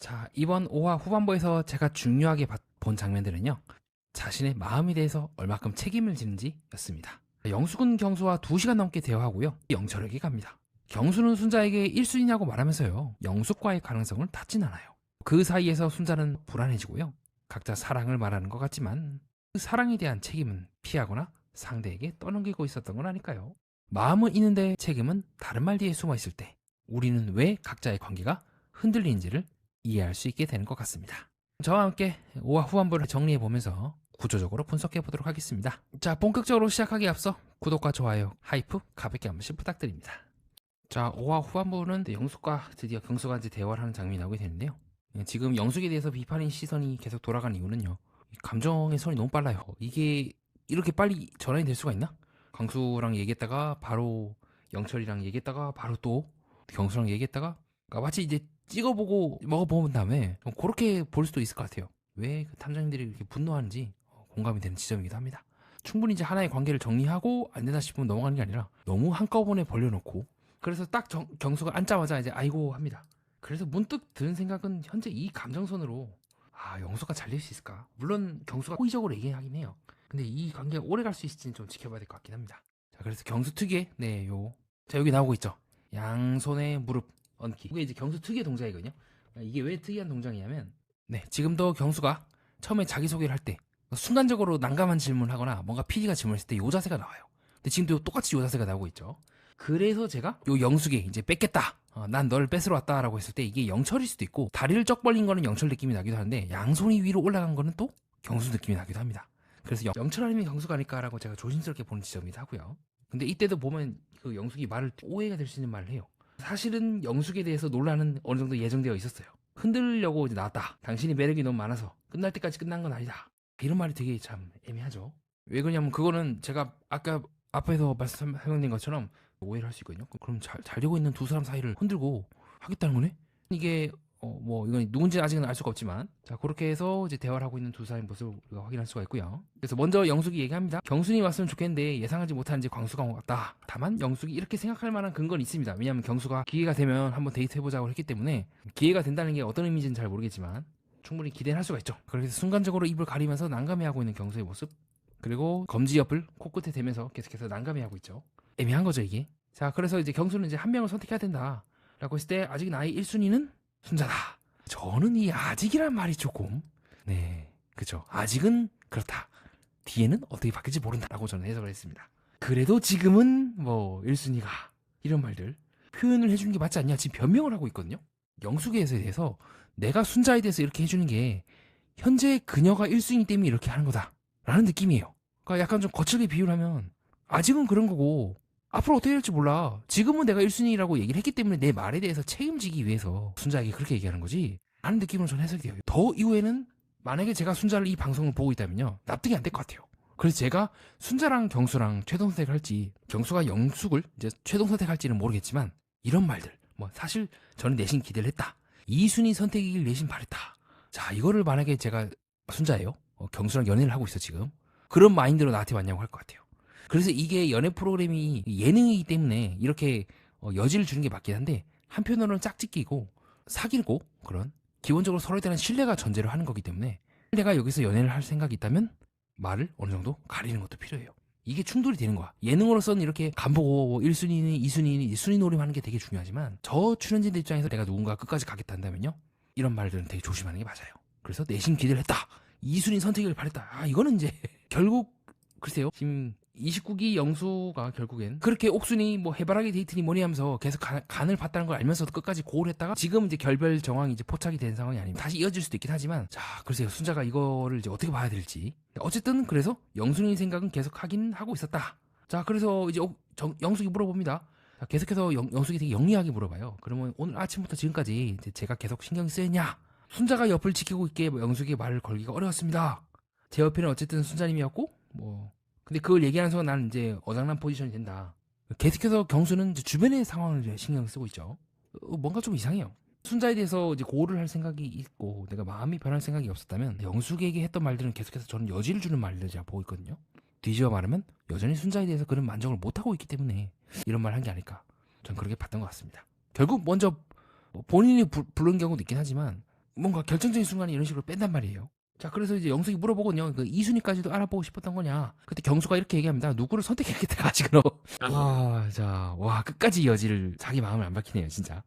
자, 이번 5화 후반부에서 제가 중요하게 본 장면들은요, 자신의 마음에 대해서 얼마큼 책임을 지는지 였습니다. 영숙은 경수와 2시간 넘게 대화하고요, 영철에게 갑니다. 경수는 순자에게 1순위냐고 말하면서요, 영숙과의 가능성을 닫진 않아요. 그 사이에서 순자는 불안해지고요, 각자 사랑을 말하는 것 같지만 그 사랑에 대한 책임은 피하거나 상대에게 떠넘기고 있었던 건 아닐까요? 마음은 있는데 책임은 다른 말 뒤에 숨어 있을 때 우리는 왜 각자의 관계가 흔들리는지를 이해할 수 있게 되는 것 같습니다. 저와 함께 5화 후반부를 정리해 보면서 구조적으로 분석해 보도록 하겠습니다. 자, 본격적으로 시작하기에 앞서 구독과 좋아요, 하이프 가볍게 한 번씩 부탁드립니다. 자, 5화 후반부는 영숙과 드디어 경수가 이제 대화를 하는 장면이 나오게 되는데요. 지금 영숙에 대해서 비판의 시선이 계속 돌아간 이유는요, 감정의 손이 너무 빨라요. 이게 이렇게 빨리 전환이 될 수가 있나? 강수랑 얘기했다가 바로 영철이랑 얘기했다가 바로 또 경수랑 얘기했다가, 그러니까 마치 이제 찍어보고 먹어본 다음에 그렇게 볼 수도 있을 것 같아요. 왜 그 탐정님들이 이렇게 분노하는지 공감이 되는 지점이기도 합니다. 충분히 이제 하나의 관계를 정리하고 안 된다 싶으면 넘어가는 게 아니라 너무 한꺼번에 벌려놓고, 그래서 딱 경수가 앉자마자 이제 아이고 합니다. 그래서 문득 드는 생각은, 현재 이 감정선으로 영수가 잘릴 수 있을까? 물론 경수가 호의적으로 얘기하긴 해요. 근데 이 관계가 오래 갈 수 있을지는 좀 지켜봐야 될 것 같긴 합니다. 자, 그래서 경수 특유의 자, 여기 나오고 있죠. 양손에 무릎 얹기. 이게 이제 경수 특유의 동작이거든요. 이게 왜 특이한 동작이냐면, 지금도 경수가 처음에 자기소개를 할 때 순간적으로 난감한 질문을 하거나 뭔가 PD가 질문했을 때 요 자세가 나와요. 근데 지금도 똑같이 요 자세가 나오고 있죠. 그래서 제가 요 영숙에 이제 뺏겠다, 난 너를 뺏으러 왔다라고 했을 때 이게 영철일 수도 있고, 다리를 쩍 벌린 거는 영철 느낌이 나기도 하는데 양손이 위로 올라간 거는 또 경수 느낌이 나기도 합니다. 그래서 영철 아니면 경수가 아닐까라고 제가 조심스럽게 보는 지점이기도 하고요. 근데 이때도 보면 그 영숙이 말을, 오해가 될 수 있는 말을 해요. 사실은 영숙에 대해서 논란은 어느 정도 예정되어 있었어요. 흔들려고 이제 나왔다. 당신이 매력이 너무 많아서 끝날 때까지 끝난 건 아니다. 이런 말이 되게 참 애매하죠. 왜 그러냐면 그거는 제가 아까 앞에서 설명드린 것처럼 오해를 할 수 있거든요. 그럼 잘 되고 있는 두 사람 사이를 흔들고 하겠다는 거네? 이게 뭐 이건 누군지 아직은 알 수가 없지만, 자, 그렇게 해서 이제 대화를 하고 있는 두 사람의 모습을 우리가 확인할 수가 있고요. 그래서 먼저 영숙이 얘기합니다. 경순이 왔으면 좋겠는데 예상하지 못한 이제 광수가 왔다. 다만 영숙이 이렇게 생각할 만한 근거는 있습니다. 왜냐하면 경수가 기회가 되면 한번 데이트 해보자고 했기 때문에, 기회가 된다는 게 어떤 의미인지는 잘 모르겠지만 충분히 기대를 할 수가 있죠. 그래서 순간적으로 입을 가리면서 난감해하고 있는 경수의 모습, 그리고 검지 옆을 코끝에 대면서 계속해서 난감해하고 있죠. 애매한 거죠 이게. 자, 그래서 이제 경수는 이제 한 명을 선택해야 된다 라고 했을 때, 아직 나의 1순위는 순자다. 저는 이 아직이란 말이 조금, 그쵸, 아직은 그렇다, 뒤에는 어떻게 바뀔지 모른다라고 저는 해석을 했습니다. 그래도 지금은 뭐 1순위가, 이런 말들 표현을 해주는 게 맞지 않냐, 지금 변명을 하고 있거든요. 영숙에 대해서 내가 순자에 대해서 이렇게 해주는 게 현재 그녀가 1순위 때문에 이렇게 하는 거다 라는 느낌이에요. 그러니까 약간 좀 거칠게 비유를 하면, 아직은 그런 거고 앞으로 어떻게 될지 몰라. 지금은 내가 1순위라고 얘기를 했기 때문에 내 말에 대해서 책임지기 위해서 순자에게 그렇게 얘기하는 거지 라는 느낌으로 저는 해석이 돼요. 더 이후에는 만약에 제가 순자를 이 방송을 보고 있다면요, 납득이 안 될 것 같아요. 그래서 제가 순자랑 경수랑 최종 선택을 할지, 경수가 영숙을 이제 최종 선택할지는 모르겠지만, 이런 말들, 뭐 사실 저는 내심 기대를 했다, 2순위 선택이길 내심 바랬다, 자, 이거를 만약에 제가 순자예요, 경수랑 연애를 하고 있어 지금, 그런 마인드로 나한테 왔냐고 할 것 같아요. 그래서 이게 연애 프로그램이 예능이기 때문에 이렇게 여지를 주는 게 맞긴 한데, 한편으로는 짝짓기고 사귀고, 그런 기본적으로 서로에 대한 신뢰가 전제로 하는 거기 때문에, 내가 여기서 연애를 할 생각이 있다면 말을 어느 정도 가리는 것도 필요해요. 이게 충돌이 되는 거야. 예능으로서는 이렇게 간보고 1순위니 2순위니 순위 노림하는 게 되게 중요하지만, 저 출연진들 입장에서 내가 누군가 끝까지 가겠다 한다면요, 이런 말들은 되게 조심하는 게 맞아요. 그래서 내심 기대를 했다, 2순위 선택을 바랬다, 이거는 이제 결국 글쎄요, 지금 29기 영수가 결국엔 그렇게 옥순이 뭐 해바라기 데이트니 뭐니 하면서 계속 간을 봤다는 걸 알면서도 끝까지 고를 했다가, 지금 이제 결별 정황이 이제 포착이 된 상황이 아니면 다시 이어질 수도 있긴 하지만, 자, 글쎄요, 순자가 이거를 이제 어떻게 봐야 될지. 어쨌든 그래서 영순이 생각은 계속 하긴 하고 있었다. 자, 그래서 이제 영숙이 물어봅니다. 자, 계속해서 영숙이 되게 영리하게 물어봐요. 그러면 오늘 아침부터 지금까지 이제 제가 계속 신경 쓰였냐? 순자가 옆을 지키고 있기에 영숙에게 말을 걸기가 어려웠습니다. 제 옆에는 어쨌든 순자님이었고, 뭐 근데 그걸 얘기하는 순간 나는 이제 어장난 포지션이 된다. 계속해서 경수는 이제 주변의 상황을 이제 신경 쓰고 있죠. 뭔가 좀 이상해요. 순자에 대해서 이제 고를 할 생각이 있고 내가 마음이 변할 생각이 없었다면, 영숙에게 했던 말들은 계속해서 저는 여지를 주는 말들을 제가 보고 있거든요. 뒤집어 말하면 여전히 순자에 대해서 그런 만족을 못하고 있기 때문에 이런 말 한 게 아닐까, 전 그렇게 봤던 것 같습니다. 결국 먼저 본인이 부른 경우도 있긴 하지만, 뭔가 결정적인 순간에 이런 식으로 뺀단 말이에요. 자, 그래서 이제 영숙이 물어보거든요. 그 이순이까지도 알아보고 싶었던 거냐? 그때 경수가 이렇게 얘기합니다. 누구를 선택했겠다, 지금. 자, 와, 끝까지 여지를 자기 마음을 안 밝히네요, 진짜.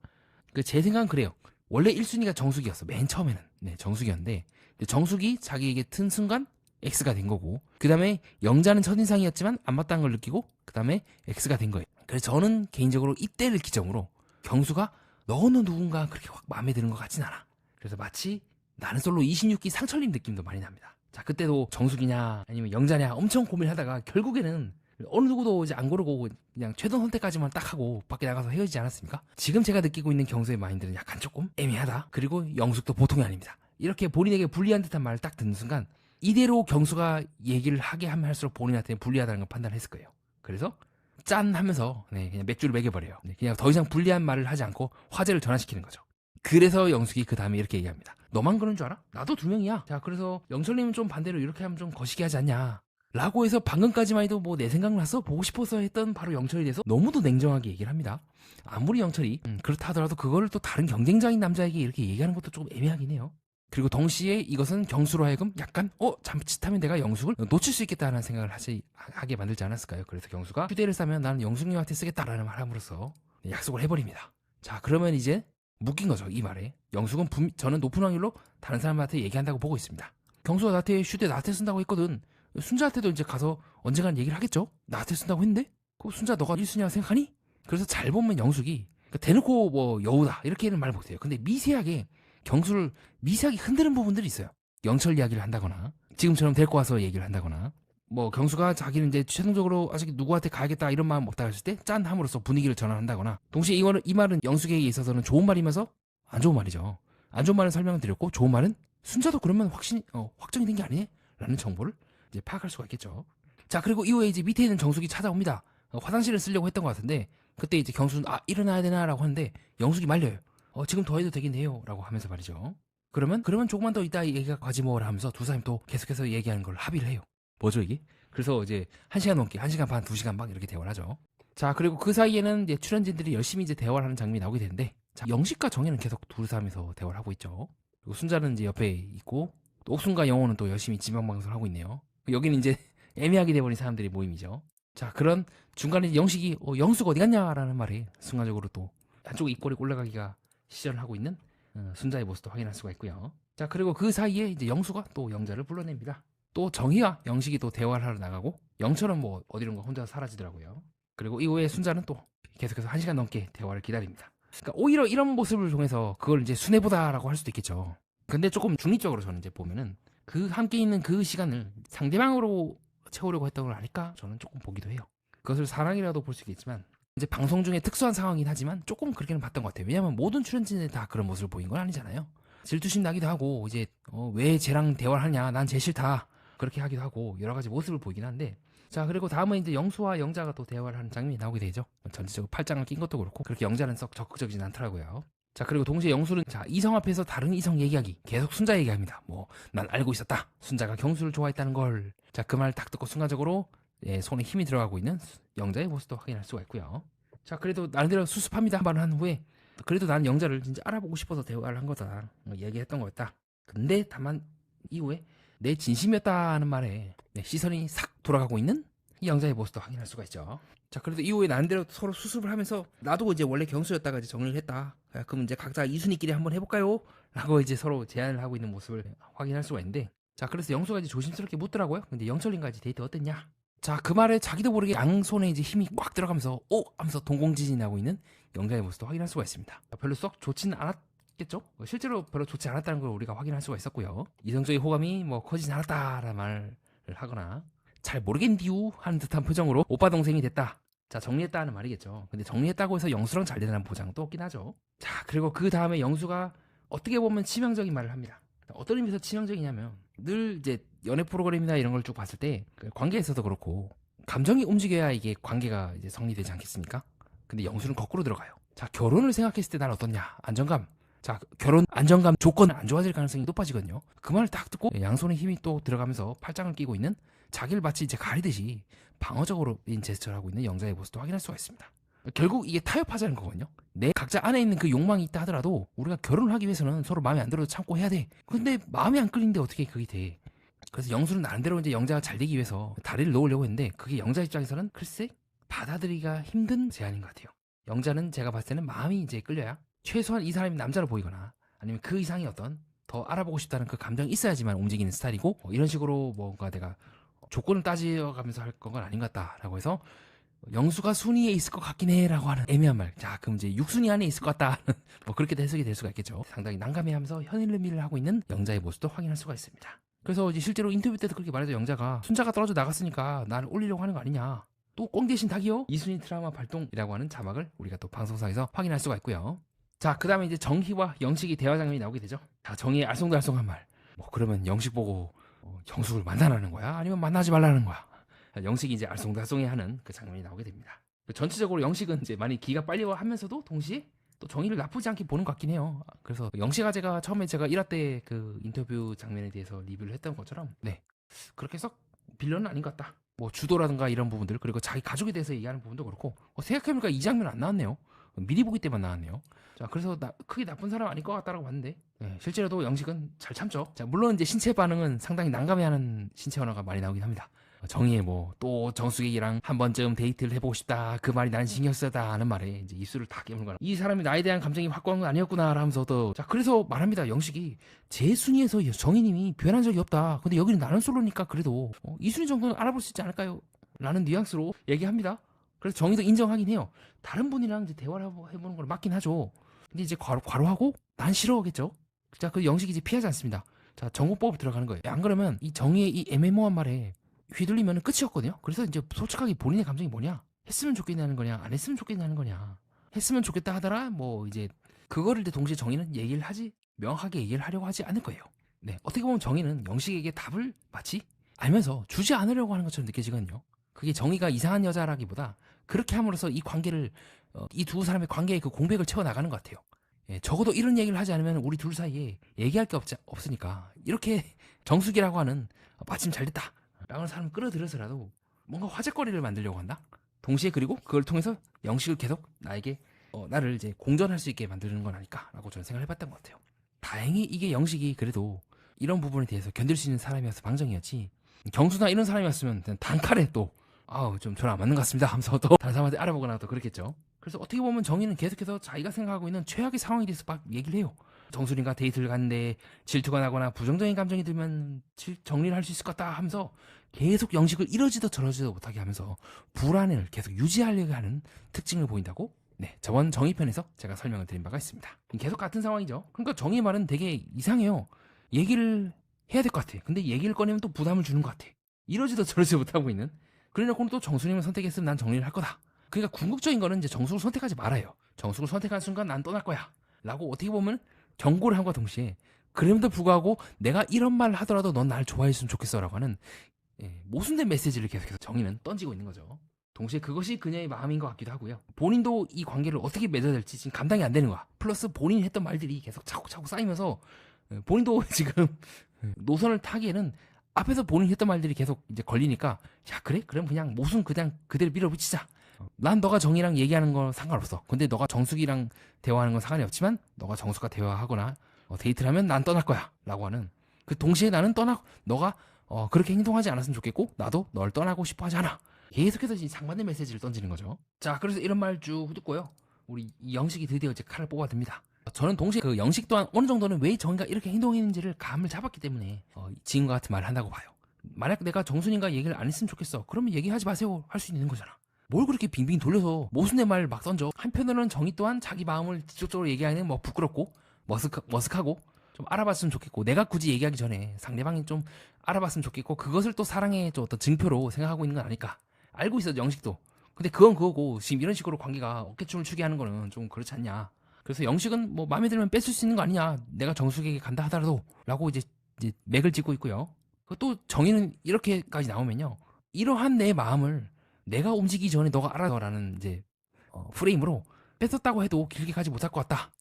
제 생각은 그래요. 원래 1순위가 정숙이었어. 맨 처음에는. 네, 정숙이었는데, 정숙이 자기에게 튼 순간 X가 된 거고, 그 다음에 영자는 첫인상이었지만 안 맞다는 걸 느끼고, 그 다음에 X가 된 거예요. 그래서 저는 개인적으로 이때를 기점으로 경수가 너는 누군가 그렇게 확 마음에 드는 것 같진 않아. 그래서 마치 나는 솔로 26기 상철님 느낌도 많이 납니다. 자, 그때도 정숙이냐 아니면 영자냐 엄청 고민하다가 결국에는 어느 누구도 이제 안 고르고 그냥 최종 선택까지만 딱 하고 밖에 나가서 헤어지지 않았습니까? 지금 제가 느끼고 있는 경수의 마인드는 약간 조금 애매하다. 그리고 영숙도 보통이 아닙니다. 이렇게 본인에게 불리한 듯한 말을 딱 듣는 순간 이대로 경수가 얘기를 하게 하면 할수록 본인한테 불리하다는 걸 판단했을 거예요. 그래서 짠 하면서 그냥 맥주를 먹여버려요. 그냥 더 이상 불리한 말을 하지 않고 화제를 전환시키는 거죠. 그래서 영숙이 그 다음에 이렇게 얘기합니다. 너만 그런 줄 알아? 나도 2명이야. 자, 그래서 영철님은 좀 반대로 이렇게 하면 좀 거시기 하지 않냐 라고 해서 방금까지만 해도 뭐 내 생각났어? 보고 싶어서 했던 바로 영철에 대해서 너무도 냉정하게 얘기를 합니다. 아무리 영철이 그렇다 하더라도 그거를 또 다른 경쟁자인 남자에게 이렇게 얘기하는 것도 조금 애매하긴 해요. 그리고 동시에 이것은 경수로 하여금 약간 잠칫하면 내가 영숙을 놓칠 수 있겠다는 생각을 하게 만들지 않았을까요? 그래서 경수가 휴대를 싸면 나는 영숙님한테 쓰겠다라는 말 함으로써 약속을 해버립니다. 자, 그러면 이제 묶인 거죠, 이 말에. 영숙은 저는 높은 확률로 다른 사람한테 얘기한다고 보고 있습니다. 경수가 나한테 휴대 나한테 쓴다고 했거든. 순자한테도 이제 가서 언젠간 얘기를 하겠죠? 나한테 쓴다고 했는데? 그 순자 너가 1순위라고 생각하니? 그래서 잘 보면 영숙이 대놓고 뭐 여우다 이렇게는 말 못해요. 근데 미세하게 경수를 미세하게 흔드는 부분들이 있어요. 영철 이야기를 한다거나 지금처럼 데리고 와서 얘기를 한다거나 뭐 경수가 자기는 이제 최종적으로 아직 누구한테 가야겠다 이런 마음 없다 했을 때 짠 함으로써 분위기를 전환한다거나 동시에 이 말은 영숙에게 있어서는 좋은 말이면서 안 좋은 말이죠. 안 좋은 말은 설명을 드렸고 좋은 말은 순자도 그러면 확정이 된 게 아니네? 라는 정보를 이제 파악할 수가 있겠죠. 자, 그리고 이후에 이제 밑에 있는 정숙이 찾아옵니다. 화장실을 쓰려고 했던 것 같은데 그때 이제 경수는 일어나야 되나라고 하는데 영숙이 말려요. 지금 더 해도 되긴 해요 라고 하면서 말이죠. 그러면 조금만 더 이따 얘기가 가지 뭐라 하면서 두 사람이 또 계속해서 얘기하는 걸 합의를 해요. 뭐죠 이게? 그래서 이제 1시간 넘게 1시간 반 2시간 막 이렇게 대화를 하죠. 자, 그리고 그 사이에는 이제 출연진들이 열심히 이제 대화를 하는 장면이 나오게 되는데 자, 영식과 정혜는 계속 두 사람이서 대화를 하고 있죠. 그리고 순자는 이제 옆에 있고 또 옥순과 영호는 또 열심히 지방방송을 하고 있네요. 여기는 이제 애매하게 돼버린 사람들의 모임이죠. 자, 그런 중간에 영식이 영숙 어디 갔냐라는 말이 순간적으로 또 한쪽 입꼬리 올라가기가 시전을 하고 있는 순자의 모습도 확인할 수가 있고요. 자, 그리고 그 사이에 이제 영수가 또 영자를 불러냅니다. 또 정희와 영식이 또 대화를 하러 나가고 영철은 뭐 어디론가 혼자 사라지더라고요. 그리고 이후에 순자는 또 계속해서 1시간 넘게 대화를 기다립니다. 그러니까 오히려 이런 모습을 통해서 그걸 이제 순애보다라고 할 수도 있겠죠. 근데 조금 중립적으로 저는 이제 보면은 그 함께 있는 그 시간을 상대방으로 채우려고 했던 걸 아닐까 저는 조금 보기도 해요. 그것을 사랑이라도 볼 수 있겠지만 이제 방송 중에 특수한 상황이긴 하지만 조금 그렇게는 봤던 것 같아요. 왜냐하면 모든 출연진이 다 그런 모습을 보인 건 아니잖아요. 질투심 나기도 하고 이제 왜 쟤랑 대화를 하냐 난 쟤 싫다 그렇게 하기도 하고 여러 가지 모습을 보이긴 한데 자, 그리고 다음은 이제 영수와 영자가 또 대화를 하는 장면이 나오게 되죠. 전체적으로 팔짱을 낀 것도 그렇고 그렇게 영자는 썩 적극적이진 않더라고요. 자, 그리고 동시에 영수는 자, 이성 앞에서 다른 이성 얘기하기 계속 순자 얘기합니다. 뭐 난 알고 있었다. 순자가 경수를 좋아했다는 걸. 자, 그 말 딱 듣고 순간적으로 손에 힘이 들어가고 있는 영자의 모습도 확인할 수가 있고요. 자, 그래도 나름대로 수습합니다 말을 한 후에 그래도 나는 영자를 진짜 알아보고 싶어서 대화를 한 거다 얘기했던 거였다. 근데 다만 이후에 내 진심이었다는 말에 시선이 싹 돌아가고 있는 이 영자의 모습도 확인할 수가 있죠. 자, 그래도 이후에 나름대로 서로 수습을 하면서 나도 이제 원래 경수였다가 이제 정리를 했다. 그럼 이제 각자 이순이끼리 한번 해볼까요? 라고 이제 서로 제안을 하고 있는 모습을 확인할 수가 있는데 자, 그래서 영수가 이제 조심스럽게 묻더라고요. 근데 영철님과 이제 데이트 어땠냐? 자, 그 말에 자기도 모르게 양손에 이제 힘이 꽉 들어가면서 하면서 동공지진이 나고 있는 영자의 모습도 확인할 수가 있습니다. 별로 썩 좋지는 않았겠죠? 실제로 별로 좋지 않았다는 걸 우리가 확인할 수가 있었고요. 이성적인 호감이 뭐 커지지 않았다라는 말을 하거나 잘 모르겠디우 하는 듯한 표정으로 오빠 동생이 됐다. 자, 정리했다는 말이겠죠. 근데 정리했다고 해서 영수랑 잘 되는 보장도 없긴 하죠. 자, 그리고 그 다음에 영수가 어떻게 보면 치명적인 말을 합니다. 어떤 의미에서 치명적이냐면 늘 이제 연애 프로그램이나 이런 걸 쭉 봤을 때 관계에서도 그렇고 감정이 움직여야 이게 관계가 이제 성립되지 않겠습니까? 근데 영수는 거꾸로 들어가요. 자, 결혼을 생각했을 때 난 어떻냐? 안정감. 자, 결혼 안정감 조건 안 좋아질 가능성이 높아지거든요. 그 말을 딱 듣고 양손에 힘이 또 들어가면서 팔짱을 끼고 있는 자기를 마치 이제 가리듯이 방어적으로 인 제스처를 하고 있는 영자의 모습도 확인할 수가 있습니다. 결국 이게 타협하자는 거거든요. 내 각자 안에 있는 그 욕망이 있다 하더라도 우리가 결혼을 하기 위해서는 서로 마음에 안 들어도 참고 해야 돼. 근데 마음이 안 끌리는데 어떻게 그게 돼? 그래서 영수는 나름대로 이제 영자가 잘 되기 위해서 다리를 놓으려고 했는데 그게 영자 입장에서는 글쎄 받아들이기가 힘든 제안인 것 같아요. 영자는 제가 봤을 때는 마음이 이제 끌려야 최소한 이 사람이 남자로 보이거나 아니면 그 이상의 어떤 더 알아보고 싶다는 그 감정이 있어야지만 움직이는 스타일이고 이런 식으로 뭔가 내가 조건을 따져가면서 할 건 아닌 것 같다라고 해서 영수가 순위에 있을 것 같긴 해라고 하는 애매한 말. 자, 그럼 이제 6순위 안에 있을 것 같다. 뭐 그렇게 해석이 될 수가 있겠죠. 상당히 난감해하면서 현일미를 하고 있는 영자의 모습도 확인할 수가 있습니다. 그래서 이제 실제로 인터뷰 때도 그렇게 말해도 영자가 순자가 떨어져 나갔으니까 나를 올리려고 하는 거 아니냐. 또 꽁 대신 닭이요? 2순위 트라우마 발동이라고 하는 자막을 우리가 또 방송상에서 확인할 수가 있고요. 자, 그 다음에 이제 정희와 영식이 대화 장면이 나오게 되죠. 자, 정희의 알쏭달쏭한 말. 뭐 그러면 영식 보고 정숙을 만나라는 거야? 아니면 만나지 말라는 거야? 영식이 이제 알쏭달쏭해하는 그 장면이 나오게 됩니다. 전체적으로 영식은 이제 많이 기가 빨리 하면서도 동시에 또 정의를 나쁘지 않게 보는 것 같긴 해요. 그래서 영식아 제가 처음에 제가 1화 때 그 인터뷰 장면에 대해서 리뷰를 했던 것처럼 네 그렇게 해서 빌런은 아닌 것 같다. 뭐 주도라든가 이런 부분들 그리고 자기 가족에 대해서 얘기하는 부분도 그렇고 생각해보니까 이 장면 안 나왔네요. 미리 보기 때만 나왔네요. 자 그래서 크게 나쁜 사람 아닐 것 같다라고 봤는데 네, 실제로도 영식은 잘 참죠. 자 물론 이제 신체 반응은 상당히 난감해하는 신체 언어가 많이 나오긴 합니다. 정의에 뭐 또 정수기랑 한 번쯤 데이트를 해보고 싶다 그 말이 난 신경 쓰다 하는 말에 이제 입술을 다 깨물거나 이 사람이 나에 대한 감정이 확고한 건 아니었구나 하면서도 자 그래서 말합니다. 영식이 제 순위에서 정의님이 변한 적이 없다. 근데 여기는 나는 솔로니까 그래도 이 순위 정도는 알아볼 수 있지 않을까요? 라는 뉘앙스로 얘기합니다. 그래서 정의도 인정하긴 해요. 다른 분이랑 이제 대화를 해보는 걸 맞긴 하죠. 근데 이제 과로하고 난 싫어하겠죠. 자 그 영식이 이제 피하지 않습니다. 자 정보법으로 들어가는 거예요. 안 그러면 이 정의의 이 애매모호한 말에 휘둘리면 끝이었거든요. 그래서 이제 솔직하게 본인의 감정이 뭐냐? 했으면 좋겠냐는 거냐? 안 했으면 좋겠냐는 거냐? 했으면 좋겠다 하더라. 뭐 이제 그거를 이제 동시에 정의는 얘기를 하지 명확하게 얘기를 하려고 하지 않을 거예요. 네 어떻게 보면 정의는 영식에게 답을 마치 알면서 주지 않으려고 하는 것처럼 느껴지거든요. 그게 정의가 이상한 여자라기보다 그렇게 함으로써 이 관계를 이 두 사람의 관계의 그 공백을 채워 나가는 것 같아요. 예, 적어도 이런 얘기를 하지 않으면 우리 둘 사이에 얘기할 게 없으니까 이렇게 정숙이라고 하는 마침 잘 됐다. 라는 사람을 끌어들여서라도 뭔가 화제거리를 만들려고 한다. 동시에 그리고 그걸 통해서 영식을 계속 나에게 나를 이제 공전할 수 있게 만드는 건 아닐까라고 저는 생각을 해봤던 것 같아요. 다행히 이게 영식이 그래도 이런 부분에 대해서 견딜 수 있는 사람이어서 방정이었지. 경수나 이런 사람이었으면 단칼에 또 좀 저랑 안 맞는 것 같습니다 하면서 또 다른 사람한테 알아보거나 또 그랬겠죠. 그래서 어떻게 보면 정의는 계속해서 자기가 생각하고 있는 최악의 상황에 대해서 막 얘기를 해요. 정수린과 데이트를 갔는데 질투가 나거나 부정적인 감정이 들면 정리를 할 수 있을 것 같다 하면서 계속 영식을 이러지도 저러지도 못하게 하면서 불안을 계속 유지하려고 하는 특징을 보인다고 네 저번 정의편에서 제가 설명을 드린 바가 있습니다. 계속 같은 상황이죠. 그러니까 정의 말은 되게 이상해요. 얘기를 해야 될 것 같아. 근데 얘기를 꺼내면 또 부담을 주는 것 같아. 이러지도 저러지도 못하고 있는. 그래놓고는 또 정수님을 선택했으면 난 정리를 할 거다. 그러니까 궁극적인 거는 이제 정숙을 선택하지 말아요. 정숙을 선택한 순간 난 떠날 거야. 라고 어떻게 보면 경고를 한과 동시에 그럼에도 불구하고 내가 이런 말을 하더라도 넌 날 좋아했으면 좋겠어 라고 하는 모순된 메시지를 계속해서 정의는 던지고 있는 거죠. 동시에 그것이 그녀의 마음인 것 같기도 하고요. 본인도 이 관계를 어떻게 맺어야 될지 지금 감당이 안 되는 거야. 플러스 본인이 했던 말들이 계속 차곡차곡 쌓이면서 본인도 지금 노선을 타기에는 앞에서 본인이 했던 말들이 계속 이제 걸리니까 야 그래? 그럼 그냥 모순 그냥 그대로 밀어붙이자. 난 너가 정이랑 얘기하는 건 상관없어. 근데 너가 정숙이랑 대화하는 건 상관이 없지만 너가 정숙과 대화하거나 데이트를 하면 난 떠날 거야 라고 하는 그 동시에 나는 너가 그렇게 행동하지 않았으면 좋겠고 나도 널 떠나고 싶어 하지 않아. 계속해서 상반된 메시지를 던지는 거죠. 자 그래서 이런 말 쭉 듣고요. 우리 영식이 드디어 이제 칼을 뽑아듭니다. 저는 동시에 그 영식 또한 어느 정도는 왜 정이가 이렇게 행동했는지를 감을 잡았기 때문에 지금과 같은 말을 한다고 봐요. 만약 내가 정순인과 얘기를 안 했으면 좋겠어. 그러면 얘기하지 마세요. 할 수 있는 거잖아. 뭘 그렇게 빙빙 돌려서 모순의 말을 막 던져. 한편으로는 정의 또한 자기 마음을 직접적으로 얘기하는 뭐 부끄럽고 머쓱하고 좀 알아봤으면 좋겠고 내가 굳이 얘기하기 전에 상대방이 좀 알아봤으면 좋겠고 그것을 또 사랑의 좀 어떤 증표로 생각하고 있는 건 아닐까. 알고 있어 영식도. 근데 그건 그거고 지금 이런 식으로 관계가 어깨춤을 추게 하는 거는 좀 그렇지 않냐. 그래서 영식은 뭐 마음에 들면 뺏을 수 있는 거 아니냐. 내가 정숙에게 간다 하더라도 라고 이제 맥을 짚고 있고요. 또 정의는 이렇게까지 나오면요. 이러한 내 마음을 내가 움직이기 전에 너가 알아라는 이제 프레임으로 뺏었다고 해도 길게 가지 못할 것 같다.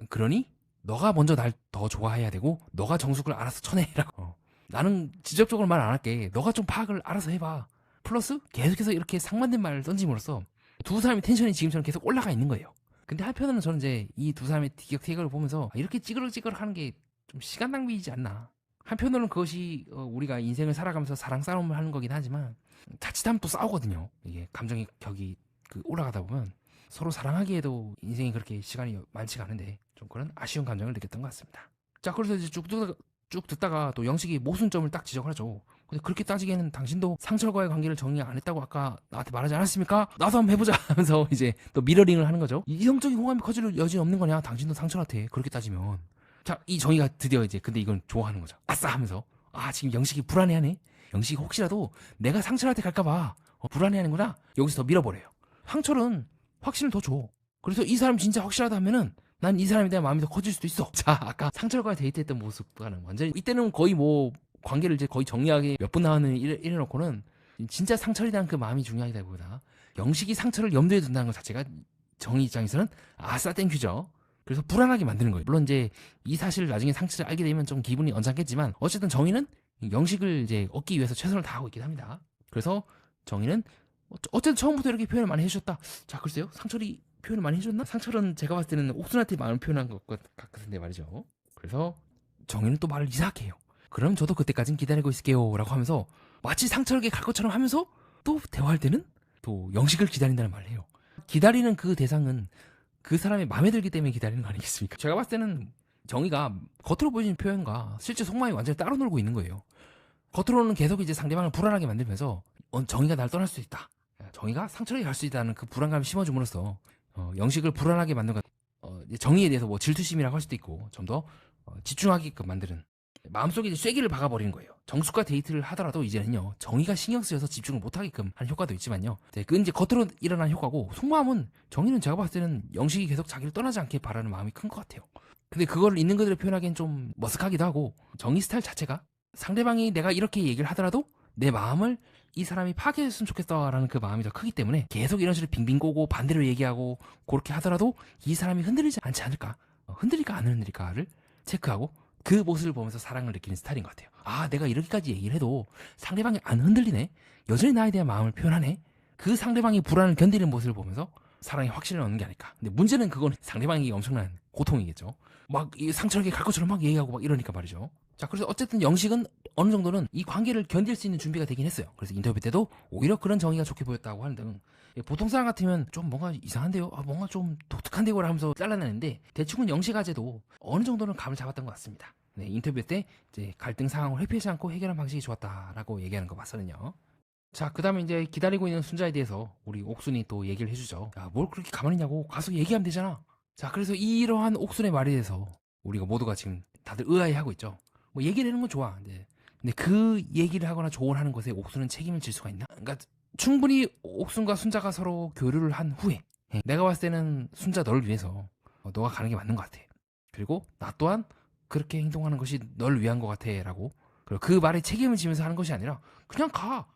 그러니 너가 먼저 날 더 좋아해야 되고 너가 정숙을 알아서 쳐내라고. 나는 직접적으로 말 안 할게. 너가 좀 파악을 알아서 해봐. 플러스 계속해서 이렇게 상반된 말을 던짐으로써 두 사람의 텐션이 지금처럼 계속 올라가 있는 거예요. 근데 한편으로는 저는 이제 이 두 사람의 티격태격을 보면서 이렇게 찌그러지그러 하는 게 좀 시간 낭비이지 않나. 한편으로는 그것이 우리가 인생을 살아가면서 사랑 싸움을 하는 거긴 하지만 자칫하면 또 싸우거든요. 이게 감정의 격이 올라가다 보면 서로 사랑하기에도 인생이 그렇게 시간이 많지가 않은데 좀 그런 아쉬운 감정을 느꼈던 것 같습니다. 자, 그래서 이제 쭉 듣다가 또 영식이 모순점을 딱 지적을 하죠. 근데 그렇게 따지기에는 당신도 상철과의 관계를 정리 안 했다고 아까 나한테 말하지 않았습니까? 나도 한번 해보자 하면서 이제 또 미러링을 하는 거죠. 이성적인 호감이 커질 여지는 없는 거냐? 당신도 상철한테 그렇게 따지면. 자, 이 정의가 드디어 이제 근데 이건 좋아하는 거죠. 아싸 하면서 지금 영식이 불안해하네. 영식이 혹시라도 내가 상철한테 갈까봐 불안해하는구나. 여기서 더 밀어버려요. 상철은 확신을 더 줘. 그래서 이 사람 진짜 확실하다 하면은 난 이 사람에 대한 마음이 더 커질 수도 있어. 자, 아까 상철과 데이트했던 모습과는 완전히 이때는 거의 뭐 관계를 이제 거의 정리하게 몇 분 나왔는 이래놓고는 진짜 상철에 대한 그 마음이 중요하다기보다 영식이 상철을 염두에 둔다는 것 자체가 정의 입장에서는 아싸 땡큐죠. 그래서 불안하게 만드는 거예요. 물론 이제 이 사실을 나중에 상철을 알게 되면 좀 기분이 언짢겠지만 어쨌든 정의는 영식을 이제 얻기 위해서 최선을 다하고 있긴 합니다. 그래서 정의는 어쨌든 처음부터 이렇게 표현을 많이 해주셨다. 자, 글쎄요. 상철이 표현을 많이 해줬나? 상철은 제가 봤을 때는 옥순한테 마음을 표현한 것 같은데 말이죠. 그래서 정의는 또 말을 이상하게 해요. 그럼 저도 그때까진 기다리고 있을게요 라고 하면서 마치 상철에게 갈 것처럼 하면서 또 대화할 때는 또 영식을 기다린다는 말을 해요. 기다리는 그 대상은 그 사람의 마음에 들기 때문에 기다리는 거 아니겠습니까? 제가 봤을 때는 정의가 겉으로 보여지는 표현과 실제 속마음이 완전히 따로 놀고 있는 거예요. 겉으로는 계속 이제 상대방을 불안하게 만들면서 정의가 날 떠날 수 있다. 정의가 상철에게 갈 수 있다는 그 불안감을 심어줌으로써 영식을 불안하게 만든 것. 정의에 대해서 뭐 질투심이라고 할 수도 있고 좀 더 집중하게끔 만드는 마음속에 이제 쐐기를 박아버리는 거예요. 정숙과 데이트를 하더라도 이제는요 정의가 신경 쓰여서 집중을 못하게끔 하는 효과도 있지만요. 그건 이제 겉으로 일어난 효과고 속마음은 정의는 제가 봤을 때는 영식이 계속 자기를 떠나지 않게 바라는 마음이 큰 것 같아요. 근데 그걸 있는 그대로 표현하기엔 좀 머쓱하기도 하고 정의 스타일 자체가 상대방이 내가 이렇게 얘기를 하더라도 내 마음을 이 사람이 파괴했으면 좋겠다라는 그 마음이 더 크기 때문에 계속 이런 식으로 빙빙 꼬고 반대로 얘기하고 그렇게 하더라도 이 사람이 흔들리지 않지 않을까? 흔들릴까 안 흔들릴까를 체크하고 그 모습을 보면서 사랑을 느끼는 스타일인 것 같아요. 내가 이렇게까지 얘기를 해도 상대방이 안 흔들리네? 여전히 나에 대한 마음을 표현하네? 그 상대방이 불안을 견디는 모습을 보면서 사랑의 확신을 얻는 게 아닐까. 근데 문제는 그건 상대방에게 엄청난 고통이겠죠. 막 상처에게 갈 것처럼 막 얘기하고 막 이러니까 말이죠. 자, 그래서 어쨌든 영식은 어느 정도는 이 관계를 견딜 수 있는 준비가 되긴 했어요. 그래서 인터뷰 때도 오히려 그런 정의가 좋게 보였다고 하는 등 보통 사람 같으면 좀 뭔가 이상한데요? 뭔가 좀 독특한데요? 하면서 잘라내는데 대충은 영식 아재도 어느 정도는 감을 잡았던 것 같습니다. 네, 인터뷰 때 이제 갈등 상황을 회피하지 않고 해결한 방식이 좋았다라고 얘기하는 거 봤거든요. 자, 그 다음에 이제 기다리고 있는 순자에 대해서 우리 옥순이 또 얘기를 해주죠. 야, 뭘 그렇게 가만히 있냐고 가서 얘기하면 되잖아. 자, 그래서 이러한 옥순의 말에 대해서 우리가 모두가 지금 다들 의아해하고 있죠. 뭐 얘기를 하는 건 좋아. 근데 그 얘기를 하거나 조언하는 것에 옥순은 책임을 질 수가 있나? 그러니까 충분히 옥순과 순자가 서로 교류를 한 후에 내가 봤을 때는 순자 너를 위해서 너가 가는 게 맞는 것 같아. 그리고 나 또한 그렇게 행동하는 것이 널 위한 것 같아 라고. 그리고 그 말에 책임을 지면서 하는 것이 아니라 그냥 가.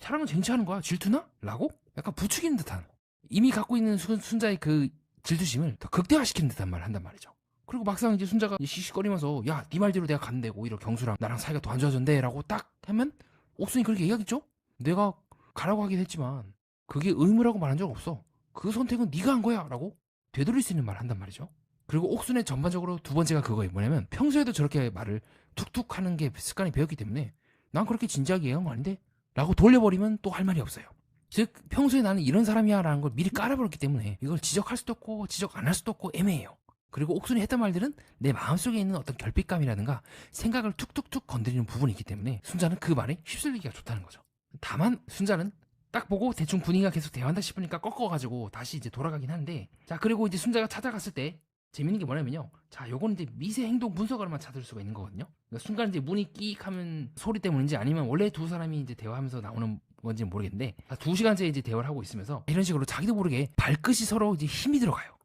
사람은 쟁취하는 거야. 질투나? 라고? 약간 부추기는 듯한 이미 갖고 있는 순자의 그 질투심을 더 극대화시키는 듯한 말을 한단 말이죠. 그리고 막상 이제 순자가 시시거리면서 야, 네 말대로 내가 갔는데 오히려 경수랑 나랑 사이가 더 안 좋아졌네 라고 딱 하면 옥순이 그렇게 얘기하겠죠? 내가 가라고 하긴 했지만 그게 의무라고 말한 적 없어. 그 선택은 네가 한 거야 라고 되돌릴 수 있는 말을 한단 말이죠. 그리고 옥순의 전반적으로 두 번째가 그거예요. 뭐냐면 평소에도 저렇게 말을 툭툭 하는 게 습관이 배웠기 때문에 난 그렇게 진지하게 얘기한 거 아닌데? 라고 돌려버리면 또 할 말이 없어요. 즉 평소에 나는 이런 사람이야 라는 걸 미리 깔아버렸기 때문에 이걸 지적할 수도 없고 지적 안 할 수도 없고 애매해요. 그리고 옥순이 했던 말들은 내 마음속에 있는 어떤 결핍감이라든가 생각을 툭툭툭 건드리는 부분이 있기 때문에 순자는 그 말에 휩쓸리기가 좋다는 거죠. 다만 순자는 딱 보고 대충 분위기가 계속 대화한다 싶으니까 꺾어가지고 다시 이제 돌아가긴 하는데, 자, 그리고 이제 순자가 찾아갔을 때 재밌는 게 뭐냐면요, 자, 요건 이제 미세 행동 분석으로만 찾을 수가 있는 거거든요. 그러니까 순간 이제 문이 끼익 하면 소리 때문인지 아니면 원래 두 사람이 이제 대화하면서 나오는 건지는 모르겠는데, 2시간째 이제 대화를 하고 있으면서 이런 식으로 자기도 모르게 발끝이 서로 이제 힘이 들어가요.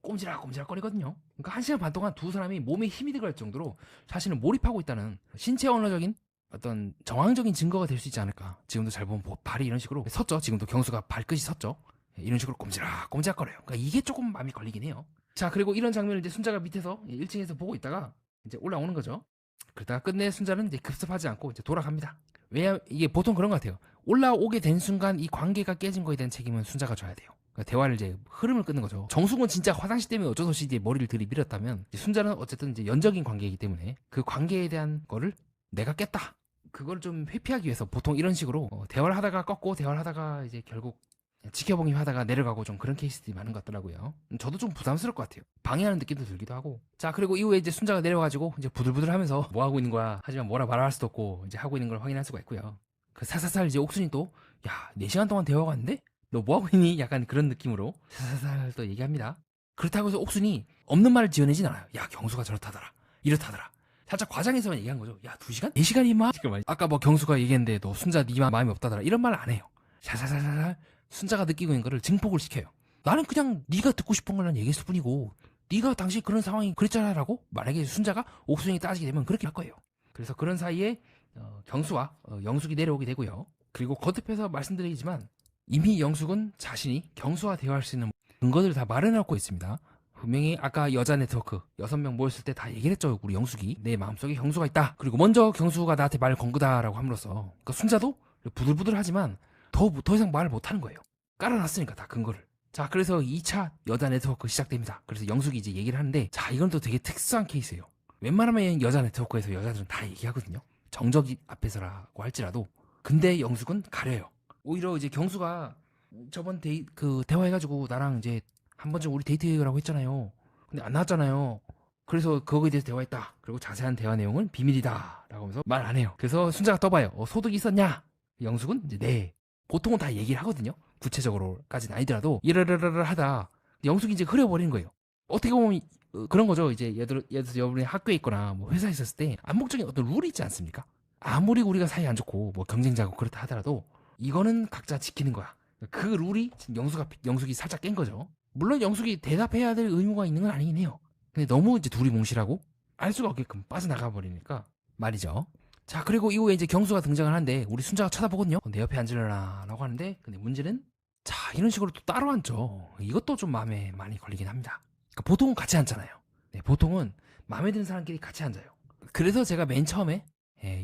꼼지락꼼지락 거리거든요. 그러니까 1시간 반 동안 두 사람이 몸에 힘이 들어갈 정도로 자신을 몰입하고 있다는 신체 언어적인 어떤 정황적인 증거가 될 수 있지 않을까. 지금도 잘 보면 뭐 발이 이런 식으로 섰죠. 지금도 경수가 발끝이 섰죠. 이런 식으로 꼼지락꼼지락 거려요. 그러니까 이게 조금 마음이 걸리긴 해요. 자, 그리고 이런 장면을 이제 순자가 밑에서 1층에서 보고 있다가 이제 올라오는 거죠. 그러다가 끝내 순자는 이제 급습하지 않고 이제 돌아갑니다. 왜냐면 이게 보통 그런 것 같아요. 올라오게 된 순간 이 관계가 깨진 거에 대한 책임은 순자가 져야 돼요. 그러니까 대화를 이제 흐름을 끊는 거죠. 정숙은 진짜 화장실 때문에 어쩔 수 없이 이제 머리를 들이밀었다면 순자는 어쨌든 이제 연적인 관계이기 때문에 그 관계에 대한 거를 내가 깼다. 그걸 좀 회피하기 위해서 보통 이런 식으로 대화를 하다가 꺾고 대화를 하다가 이제 결국 지켜보기 하다가 내려가고 좀 그런 케이스들이 많은 것 같더라고요. 저도 좀 부담스러울 것 같아요. 방해하는 느낌도 들기도 하고. 자, 그리고 이후에 이제 순자가 내려가지고 이제 부들부들 하면서 뭐 하고 있는 거야. 하지만 뭐라 말할 수도 없고 이제 하고 있는 걸 확인할 수가 있고요. 그 사사살 이제 옥순이 또 야, 4시간 동안 대화가 왔는데? 너 뭐 하고 있니? 약간 그런 느낌으로 사사살 또 얘기합니다. 그렇다고 해서 옥순이 없는 말을 지어내진 않아요. 야, 경수가 저렇다더라. 이렇다더라. 살짝 과장해서만 얘기한 거죠. 야, 2시간? 4시간이 임마? 아까 뭐 경수가 얘기했는데 너 순자 네 마음이 없다더라. 이런 말 안 해요. 살살살살 순자가 느끼고 있는 거를 증폭을 시켜요. 나는 그냥 네가 듣고 싶은 거는 얘기했을 뿐이고 네가 당시 그런 상황이 그랬잖아라고 만약에 순자가 옥순이 따지게 되면 그렇게 할 거예요. 그래서 그런 사이에 경수와 영숙이 내려오게 되고요. 그리고 거듭해서 말씀드리지만 이미 영숙은 자신이 경수와 대화할 수 있는 근거들을 다 마련해놓고 있습니다. 분명히 아까 여자 네트워크 6명 모였을 때 다 얘기를 했죠. 우리 영숙이 내 마음속에 경수가 있다. 그리고 먼저 경수가 나한테 말을 건 거다라고 함으로써 그러니까 순자도 부들부들하지만 더 이상 말을 못하는 거예요. 깔아놨으니까 다 근거를. 자, 그래서 2차 여자 네트워크 시작됩니다. 그래서 영숙이 이제 얘기를 하는데 자, 이건 또 되게 특수한 케이스예요. 웬만하면 여자 네트워크에서 여자들은 다 얘기하거든요. 정적이 앞에서라고 할지라도. 근데 영숙은 가려요. 오히려 이제 경수가 저번 대화해가지고 나랑 이제 한 번쯤 우리 데이트라고 했잖아요. 근데 안 나왔잖아요. 그래서 그거에 대해서 대화했다. 그리고 자세한 대화 내용은 비밀이다. 라고 하면서 말 안 해요. 그래서 순자가 떠봐요. 소득이 있었냐? 영숙은 이제 네. 보통은 다 얘기를 하거든요. 구체적으로까지는 아니더라도 이러르르 하다 영숙이 이제 흐려버리는 거예요. 어떻게 보면 그런 거죠. 이제 예를 들어서 여러분이 학교에 있거나 뭐 회사에 있었을 때 암묵적인 어떤 룰이 있지 않습니까? 아무리 우리가 사이 안 좋고 뭐 경쟁자고 그렇다 하더라도 이거는 각자 지키는 거야. 그 룰이 지금 영숙이 살짝 깬 거죠. 물론 영숙이 대답해야 될 의무가 있는 건 아니긴 해요. 근데 너무 이제 둘이 뭉실하고 알 수가 없게끔 빠져나가 버리니까 말이죠. 자, 그리고 이후에 이제 경수가 등장을 하는데 우리 순자가 쳐다보거든요. 내 옆에 앉으려나 라고 하는데 근데 문제는 자, 이런 식으로 또 따로 앉죠. 이것도 좀 마음에 많이 걸리긴 합니다. 그러니까 보통은 같이 앉잖아요. 네, 보통은 마음에 드는 사람끼리 같이 앉아요. 그래서 제가 맨 처음에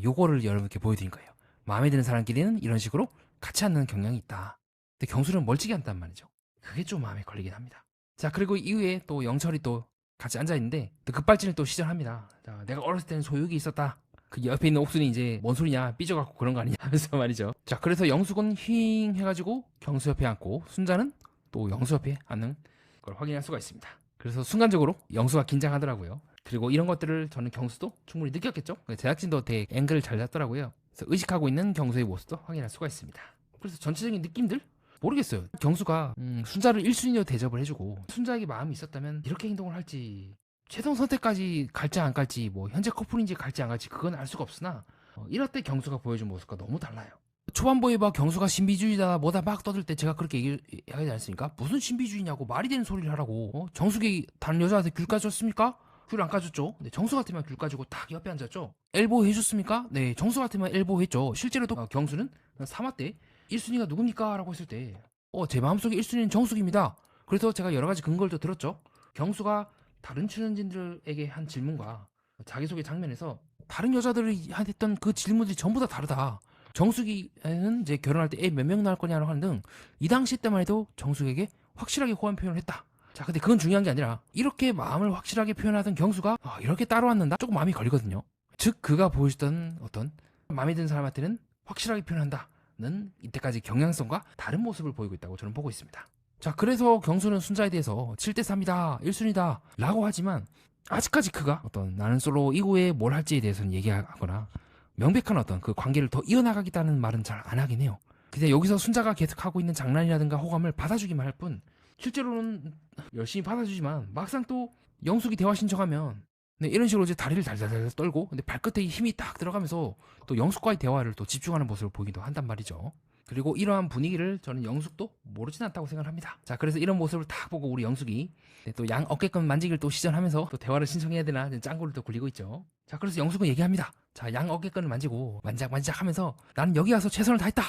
요거를 여러분께 보여드린 거예요. 마음에 드는 사람끼리는 이런 식으로 같이 앉는 경향이 있다. 근데 경수는 멀찍이 앉단 말이죠. 그게 좀 마음에 걸리긴 합니다. 자, 그리고 이후에 또 영철이 또 같이 앉아있는데 또 급발진을 또 시전합니다. 자, 내가 어렸을 때는 소유욕이 있었다. 그 옆에 있는 옥순이 이제 뭔 소리냐 삐져갖고 그런 거 아니냐 하면서 말이죠. 자, 그래서 영숙은 휘잉 해가지고 경수 옆에 앉고 순자는 또 영수 옆에 앉는 걸 확인할 수가 있습니다. 그래서 순간적으로 영수가 긴장하더라고요. 그리고 이런 것들을 저는 경수도 충분히 느꼈겠죠. 제작진도 되게 앵글을 잘 잡더라고요. 그래서 의식하고 있는 경수의 모습도 확인할 수가 있습니다. 그래서 전체적인 느낌들 모르겠어요. 경수가 순자를 1순위로 대접을 해주고 순자에게 마음이 있었다면 이렇게 행동을 할지 최종 선택까지 갈지 안 갈지 뭐 현재 커플인지 갈지 안 갈지 그건 알 수가 없으나 이럴 때 경수가 보여준 모습과 너무 달라요. 초반부에 막 경수가 신비주의다 뭐다 막 떠들 때 제가 그렇게 얘기하지 않습니까? 무슨 신비주의냐고 말이 되는 소리를 하라고. 정숙이 다른 여자한테 귤 까줬습니까? 귤 안 까줬죠. 네, 정수 같으면 귤 까주고 딱 옆에 앉았죠. 엘보 해줬습니까? 네, 정수 같으면 엘보 했죠. 실제로도 경수는 3화 때 1순위가 누굽니까? 라고 했을 때 제 마음속에 1순위는 정숙입니다. 그래서 제가 여러 가지 근거를 또 들었죠. 경수가 다른 출연진들에게 한 질문과 자기소개 장면에서 다른 여자들이 했던 그 질문들이 전부 다 다르다. 정숙이는 이제 결혼할 때 애 몇 명 낳을 거냐고 하는 등 이 당시 때만 해도 정숙에게 확실하게 호감 표현을 했다. 자, 근데 그건 중요한 게 아니라 이렇게 마음을 확실하게 표현하던 경수가 이렇게 따로 앉는다? 조금 마음이 걸리거든요. 즉 그가 보여주던 어떤 마음에 드는 사람한테는 확실하게 표현한다는 이때까지 경향성과 다른 모습을 보이고 있다고 저는 보고 있습니다. 자, 그래서 경수는 순자에 대해서 7대3이다 1순위다 라고 하지만 아직까지 그가 어떤 나는 솔로 이후에 뭘 할지에 대해서는 얘기하거나 명백한 어떤 그 관계를 더 이어나가겠다는 말은 잘 안 하긴 해요. 근데 여기서 순자가 계속하고 있는 장난이라든가 호감을 받아주기만 할 뿐 실제로는 열심히 받아주지만 막상 또 영숙이 대화 신청하면 네, 이런 식으로 이제 다리를 달달달 떨고 근데 발끝에 힘이 딱 들어가면서 또 영숙과의 대화를 또 집중하는 모습을 보기도 한단 말이죠. 그리고 이러한 분위기를 저는 영숙도 모르진 않다고 생각을 합니다. 자, 그래서 이런 모습을 딱 보고 우리 영숙이 또 양 어깨끈 만지기를 또 시전하면서 또 대화를 신청해야 되나 짱구를 또 굴리고 있죠. 자, 그래서 영숙은 얘기합니다. 자, 양 어깨끈을 만지고 만작만작 하면서 나는 여기 와서 최선을 다했다.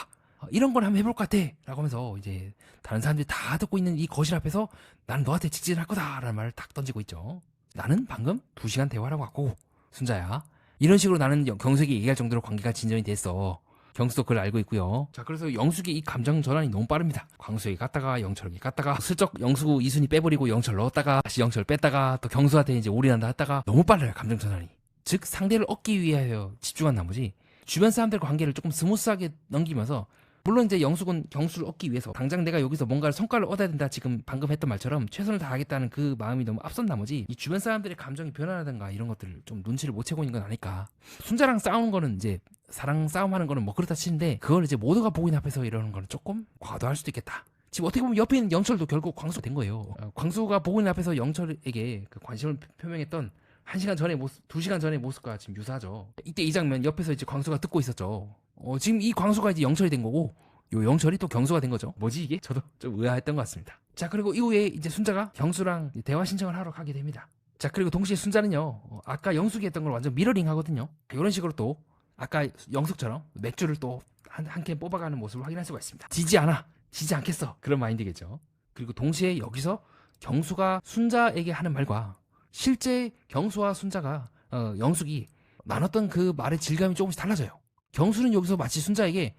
이런 걸 한번 해볼 것 같아. 라고 하면서 이제 다른 사람들이 다 듣고 있는 이 거실 앞에서 나는 너한테 직진할 거다. 라는 말을 딱 던지고 있죠. 나는 방금 2시간 대화라고 왔고 순자야. 이런 식으로 나는 경숙이 얘기할 정도로 관계가 진전이 됐어. 경수도 그걸 알고 있고요. 자, 그래서 영숙의 이 감정 전환이 너무 빠릅니다. 광수에게 갔다가 영철에게 갔다가 슬쩍 영수 이순이 빼버리고 영철 넣었다가 다시 영철 뺐다가 또 경수한테 이제 올인한다 했다가 너무 빨라요, 감정 전환이. 즉 상대를 얻기 위하여 집중한 나머지 주변 사람들과 관계를 조금 스무스하게 넘기면서, 물론 이제 영숙은 경수를 얻기 위해서 당장 내가 여기서 뭔가를 성과를 얻어야 된다, 지금 방금 했던 말처럼 최선을 다하겠다는 그 마음이 너무 앞선 나머지 이 주변 사람들의 감정이 변화라든가 이런 것들을 좀 눈치를 못 채고 있는 건 아닐까. 순자랑 싸우는 거는 이제 사랑 싸움하는 거는 뭐 그렇다 치는데 그걸 이제 모두가 보고 있는 앞에서 이러는 거는 조금 과도할 수도 있겠다. 지금 어떻게 보면 옆에 있는 영철도 결국 광수가 된 거예요. 광수가 보고 있는 앞에서 영철에게 그 관심을 표명했던 1시간 전의 모습, 2시간 전의 모습과 지금 유사하죠. 이때 이 장면 옆에서 이제 광수가 듣고 있었죠. 지금 이 광수가 이제 영철이 된 거고 요 영철이 또 경수가 된 거죠. 뭐지 이게? 저도 좀 의아했던 것 같습니다. 자, 그리고 이후에 이제 순자가 경수랑 대화 신청을 하러 가게 됩니다. 자, 그리고 동시에 순자는요, 아까 영숙이 했던 걸 완전 미러링 하거든요. 이런 식으로 또 아까 영숙처럼 맥주를 또 한 캔 뽑아가는 모습을 확인할 수가 있습니다. 지지 않아, 지지 않겠어, 그런 마인드겠죠. 그리고 동시에 여기서 경수가 순자에게 하는 말과 실제 경수와 순자가 영숙이 나눴던 그 말의 질감이 조금씩 달라져요. 경수는 여기서 마치 순자에게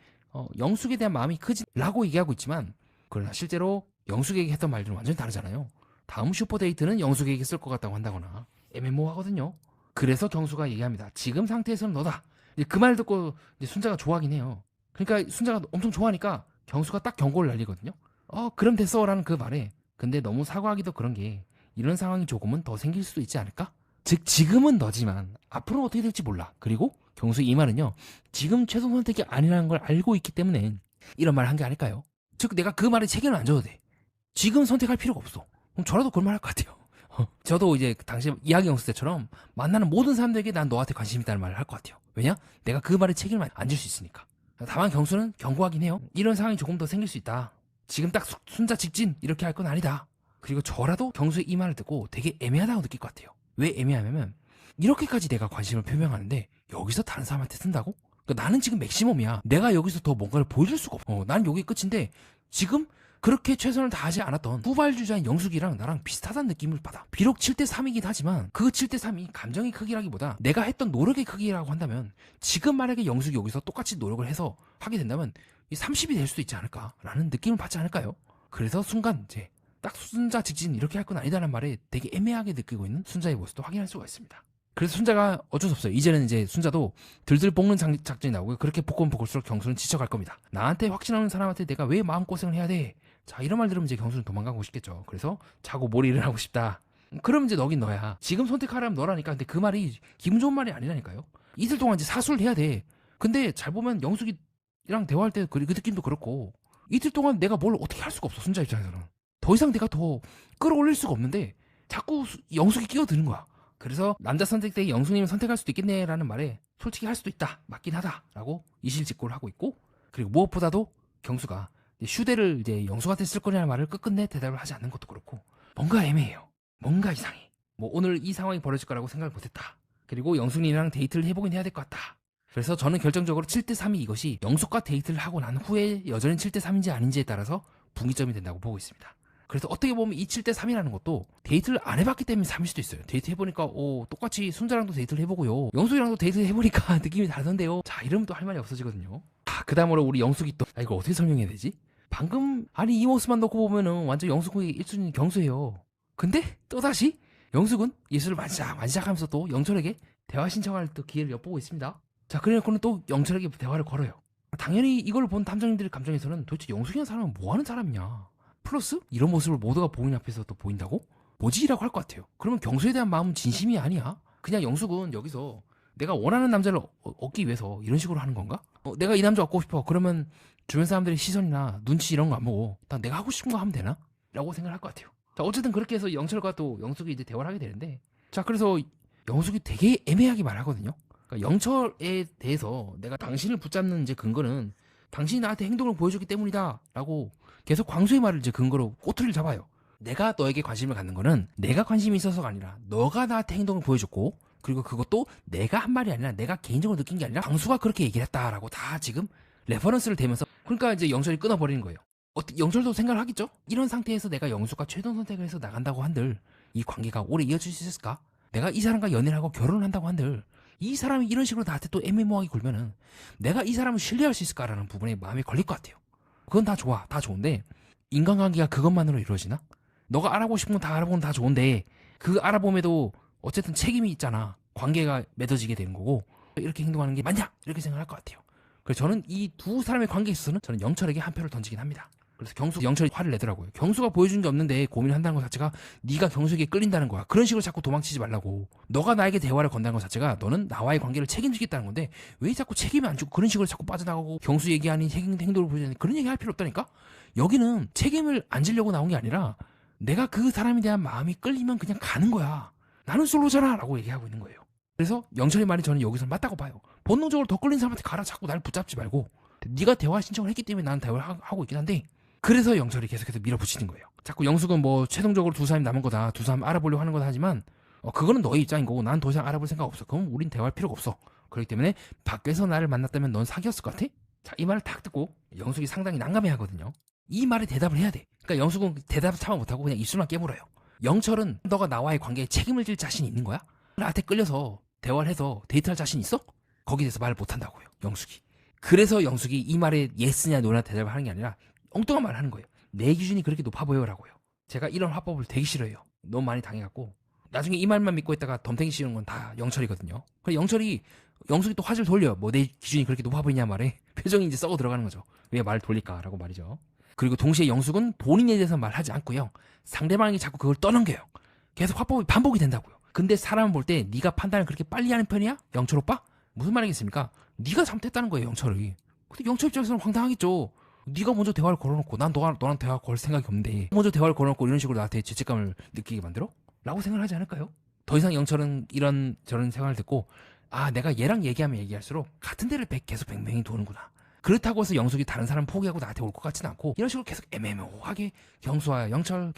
영숙에 대한 마음이 크지라고 얘기하고 있지만, 그러나 실제로 영숙에게 했던 말들은 완전히 다르잖아요. 다음 슈퍼데이트는 영숙에게 쓸 것 같다고 한다거나 애매모호하거든요. 그래서 경수가 얘기합니다. 지금 상태에서는 너다. 그 말 듣고 이제 순자가 좋아하긴 해요. 그러니까 순자가 엄청 좋아하니까 경수가 딱 경고를 날리거든요. 그럼 됐어 라는 그 말에, 근데 너무 사과하기도 그런 게 이런 상황이 조금은 더 생길 수도 있지 않을까? 즉 지금은 너지만 앞으로는 어떻게 될지 몰라. 그리고 경수의 이 말은요, 지금 최종 선택이 아니라는 걸 알고 있기 때문에 이런 말을 한 게 아닐까요? 즉 내가 그 말에 책임을 안 져도 돼. 지금 선택할 필요가 없어. 그럼 저라도 그런 말 할 것 같아요. 저도 이제 당시 이야기 영수 때처럼 만나는 모든 사람들에게 난 너한테 관심 있다는 말을 할 것 같아요. 왜냐? 내가 그 말에 책임을 안 질 수 있으니까. 다만 경수는 경고하긴 해요. 이런 상황이 조금 더 생길 수 있다. 지금 딱 순자 직진 이렇게 할 건 아니다. 그리고 저라도 경수의 이 말을 듣고 되게 애매하다고 느낄 것 같아요. 왜 애매하냐면 이렇게까지 내가 관심을 표명하는데 여기서 다른 사람한테 쓴다고? 그러니까 나는 지금 맥시멈이야. 내가 여기서 더 뭔가를 보여줄 수가 없어. 나는 여기 끝인데 지금 그렇게 최선을 다하지 않았던 후발주자인 영숙이랑 나랑 비슷하다는 느낌을 받아. 비록 7대3이긴 하지만 그 7대3이 감정의 크기라기보다 내가 했던 노력의 크기라고 한다면 지금 만약에 영숙이 여기서 똑같이 노력을 해서 하게 된다면 30이 될 수도 있지 않을까라는 느낌을 받지 않을까요? 그래서 순간 이제 딱 순자 직진 이렇게 할 건 아니다라는 말에 되게 애매하게 느끼고 있는 순자의 모습도 확인할 수가 있습니다. 그래서 순자가 어쩔 수 없어요. 이제는 이제 순자도 들들 볶는 작전이 나오고, 그렇게 볶으면 볶을수록 경수는 지쳐갈 겁니다. 나한테 확신하는 사람한테 내가 왜 마음고생을 해야 돼? 자, 이런 말 들으면 이제 경수는 도망가고 싶겠죠. 그래서 자고 몰이를 하고 싶다. 그럼 이제 너긴 너야. 지금 선택하라면 너라니까. 근데 그 말이 기분 좋은 말이 아니라니까요. 이틀 동안 이제 사수를 해야 돼. 근데 잘 보면 영숙이랑 대화할 때 그 느낌도 그렇고, 이틀 동안 내가 뭘 어떻게 할 수가 없어. 순자 입장에서는 더 이상 내가 더 끌어올릴 수가 없는데 자꾸 영숙이 끼어드는 거야. 그래서 남자 선택 때 영숙님을 선택할 수도 있겠네 라는 말에 솔직히 할 수도 있다, 맞긴 하다 라고 이실직고를 하고 있고, 그리고 무엇보다도 경수가 휴대를 이제 영숙한테 쓸 거냐는 말을 끝끝내 대답을 하지 않는 것도 그렇고 뭔가 애매해요. 뭔가 이상해. 뭐 오늘 이 상황이 벌어질 거라고 생각을 못했다. 그리고 영숙님이랑 데이트를 해보긴 해야 될 것 같다. 그래서 저는 결정적으로 7대3이 이것이 영숙과 데이트를 하고 난 후에 여전히 7대3인지 아닌지에 따라서 분기점이 된다고 보고 있습니다. 그래서 어떻게 보면 이 7대3이라는 것도 데이트를 안 해봤기 때문에 3일 수도 있어요. 데이트 해보니까 똑같이 순자랑도 데이트를 해보고요, 영숙이랑도 데이트를 해보니까 느낌이 다르던데요. 자, 이러면 또 할 말이 없어지거든요. 그 다음으로 우리 영숙이 또 이걸 어떻게 설명해야 되지? 방금 아니 이 모습만 놓고 보면은 완전 영숙의 1순위 경수예요. 근데 또다시 영숙은 예술을 만지작하면서 또 영철에게 대화 신청할 또 기회를 엿보고 있습니다. 자, 그래놓고는 또 영철에게 대화를 걸어요. 당연히 이걸 본 탐정님들의 감정에서는 도대체 영숙이라는 사람은 뭐하는 사람이냐, 플러스 이런 모습을 모두가 보인 앞에서 또 보인다고? 뭐지? 라고 할 것 같아요. 그러면 경수에 대한 마음은 진심이 아니야? 그냥 영숙은 여기서 내가 원하는 남자를 얻기 위해서 이런 식으로 하는 건가? 내가 이 남자 얻고 싶어. 그러면 주변 사람들의 시선이나 눈치 이런 거 안 보고 딱 내가 하고 싶은 거 하면 되나? 라고 생각을 할 것 같아요. 자, 어쨌든 그렇게 해서 영철과 또 영숙이 이제 대화를 하게 되는데, 자, 그래서 영숙이 되게 애매하게 말하거든요. 그러니까 영철에 대해서 내가 당신을 붙잡는 이제 근거는 당신이 나한테 행동을 보여줬기 때문이다 라고 계속 광수의 말을 이제 근거로 꼬투리를 잡아요. 내가 너에게 관심을 갖는 거는 내가 관심이 있어서가 아니라 너가 나한테 행동을 보여줬고, 그리고 그것도 내가 한 말이 아니라 내가 개인적으로 느낀 게 아니라 광수가 그렇게 얘기를 했다라고 다 지금 레퍼런스를 대면서, 그러니까 이제 영철이 끊어버리는 거예요. 영철도 생각을 하겠죠? 이런 상태에서 내가 영숙과 최종 선택을 해서 나간다고 한들 이 관계가 오래 이어질 수 있을까? 내가 이 사람과 연애를 하고 결혼을 한다고 한들 이 사람이 이런 식으로 나한테 또 애매모호하게 굴면은 내가 이 사람을 신뢰할 수 있을까라는 부분에 마음이 걸릴 것 같아요. 그건 다 좋아. 다 좋은데 인간관계가 그것만으로 이루어지나? 너가 알아보고 싶은 건 다 알아보면 다 좋은데 그 알아봄에도 어쨌든 책임이 있잖아. 관계가 맺어지게 되는 거고 이렇게 행동하는 게 맞냐? 이렇게 생각할 것 같아요. 그래서 저는 이 두 사람의 관계에 있어서는 저는 영철에게 한 표를 던지긴 합니다. 그래서 영철이 화를 내더라고요. 경수가 보여준 게 없는데 고민을 한다는 것 자체가 네가 경수에게 끌린다는 거야. 그런 식으로 자꾸 도망치지 말라고. 너가 나에게 대화를 건다는 것 자체가 너는 나와의 관계를 책임지겠다는 건데 왜 자꾸 책임이 안 주고 그런 식으로 자꾸 빠져나가고 경수 얘기 아닌 행동을 보여주는 그런 얘기 할 필요 없다니까? 여기는 책임을 안 지려고 나온 게 아니라 내가 그 사람에 대한 마음이 끌리면 그냥 가는 거야. 나는 솔로잖아 라고 얘기하고 있는 거예요. 그래서 영철의 말이 저는 여기서 맞다고 봐요. 본능적으로 더 끌린 사람한테 가라. 자꾸 나를 붙잡지 말고 네가 대화 신청을 했기 때문에 나는 대화를 하고 있긴 한데 그래서 영철이 계속해서 밀어붙이는 거예요. 자꾸 영숙은 뭐 최종적으로 두 사람이 남은 거다. 두 사람 알아보려고 하는 거다 하지만 그거는 너의 입장인 거고 난 더 이상 알아볼 생각 없어. 그럼 우린 대화할 필요가 없어. 그렇기 때문에 밖에서 나를 만났다면 넌 사귀었을 것 같아? 자, 이 말을 딱 듣고 영숙이 상당히 난감해하거든요. 이 말에 대답을 해야 돼. 그러니까 영숙은 대답을 참아 못하고 그냥 입술만 깨물어요. 영철은 너가 나와의 관계에 책임을 질 자신이 있는 거야? 나한테 끌려서 대화를 해서 데이트할 자신 있어? 거기에 대해서 말을 못한다고요. 영숙이. 그래서 영숙이 이 말에 예스냐 노냐 대답을 하는 게 아니라 엉뚱한 말을 하는 거예요. 내 기준이 그렇게 높아 보여라고요. 제가 이런 화법을 되게 싫어해요. 너무 많이 당해갖고 나중에 이 말만 믿고 있다가 덤탱이 씌우는 건 다 영철이거든요. 그래서 영숙이 또 화를 돌려. 뭐 내 기준이 그렇게 높아 보이냐 말에 표정이 이제 썩어 들어가는 거죠. 왜 말을 돌릴까라고 말이죠. 그리고 동시에 영숙은 본인에 대해서 말하지 않고요. 상대방이 자꾸 그걸 떠넘겨요. 계속 화법이 반복이 된다고요. 근데 사람을 볼 때 네가 판단을 그렇게 빨리 하는 편이야? 영철 오빠? 무슨 말이겠습니까? 네가 잘못했다는 거예요, 영철이. 근데 영철 입장에서는 황당하겠죠. 네가 먼저 대화를 걸어놓고 난 너랑 대화 걸 생각이 없는데 먼저 대화를 걸어놓고 이런 식으로 나한테 죄책감을 느끼게 만들어? 라고 생각하지 않을까요? 더 이상 영철은 이런 저런 생각을 듣고 내가 얘랑 얘기하면 얘기할수록 같은 데를 계속 뱅뱅이 도는구나. 그렇다고 해서 영숙이 다른 사람 포기하고 나한테 올 것 같지는 않고 이런 식으로 계속 애매모호하게 경수와 영철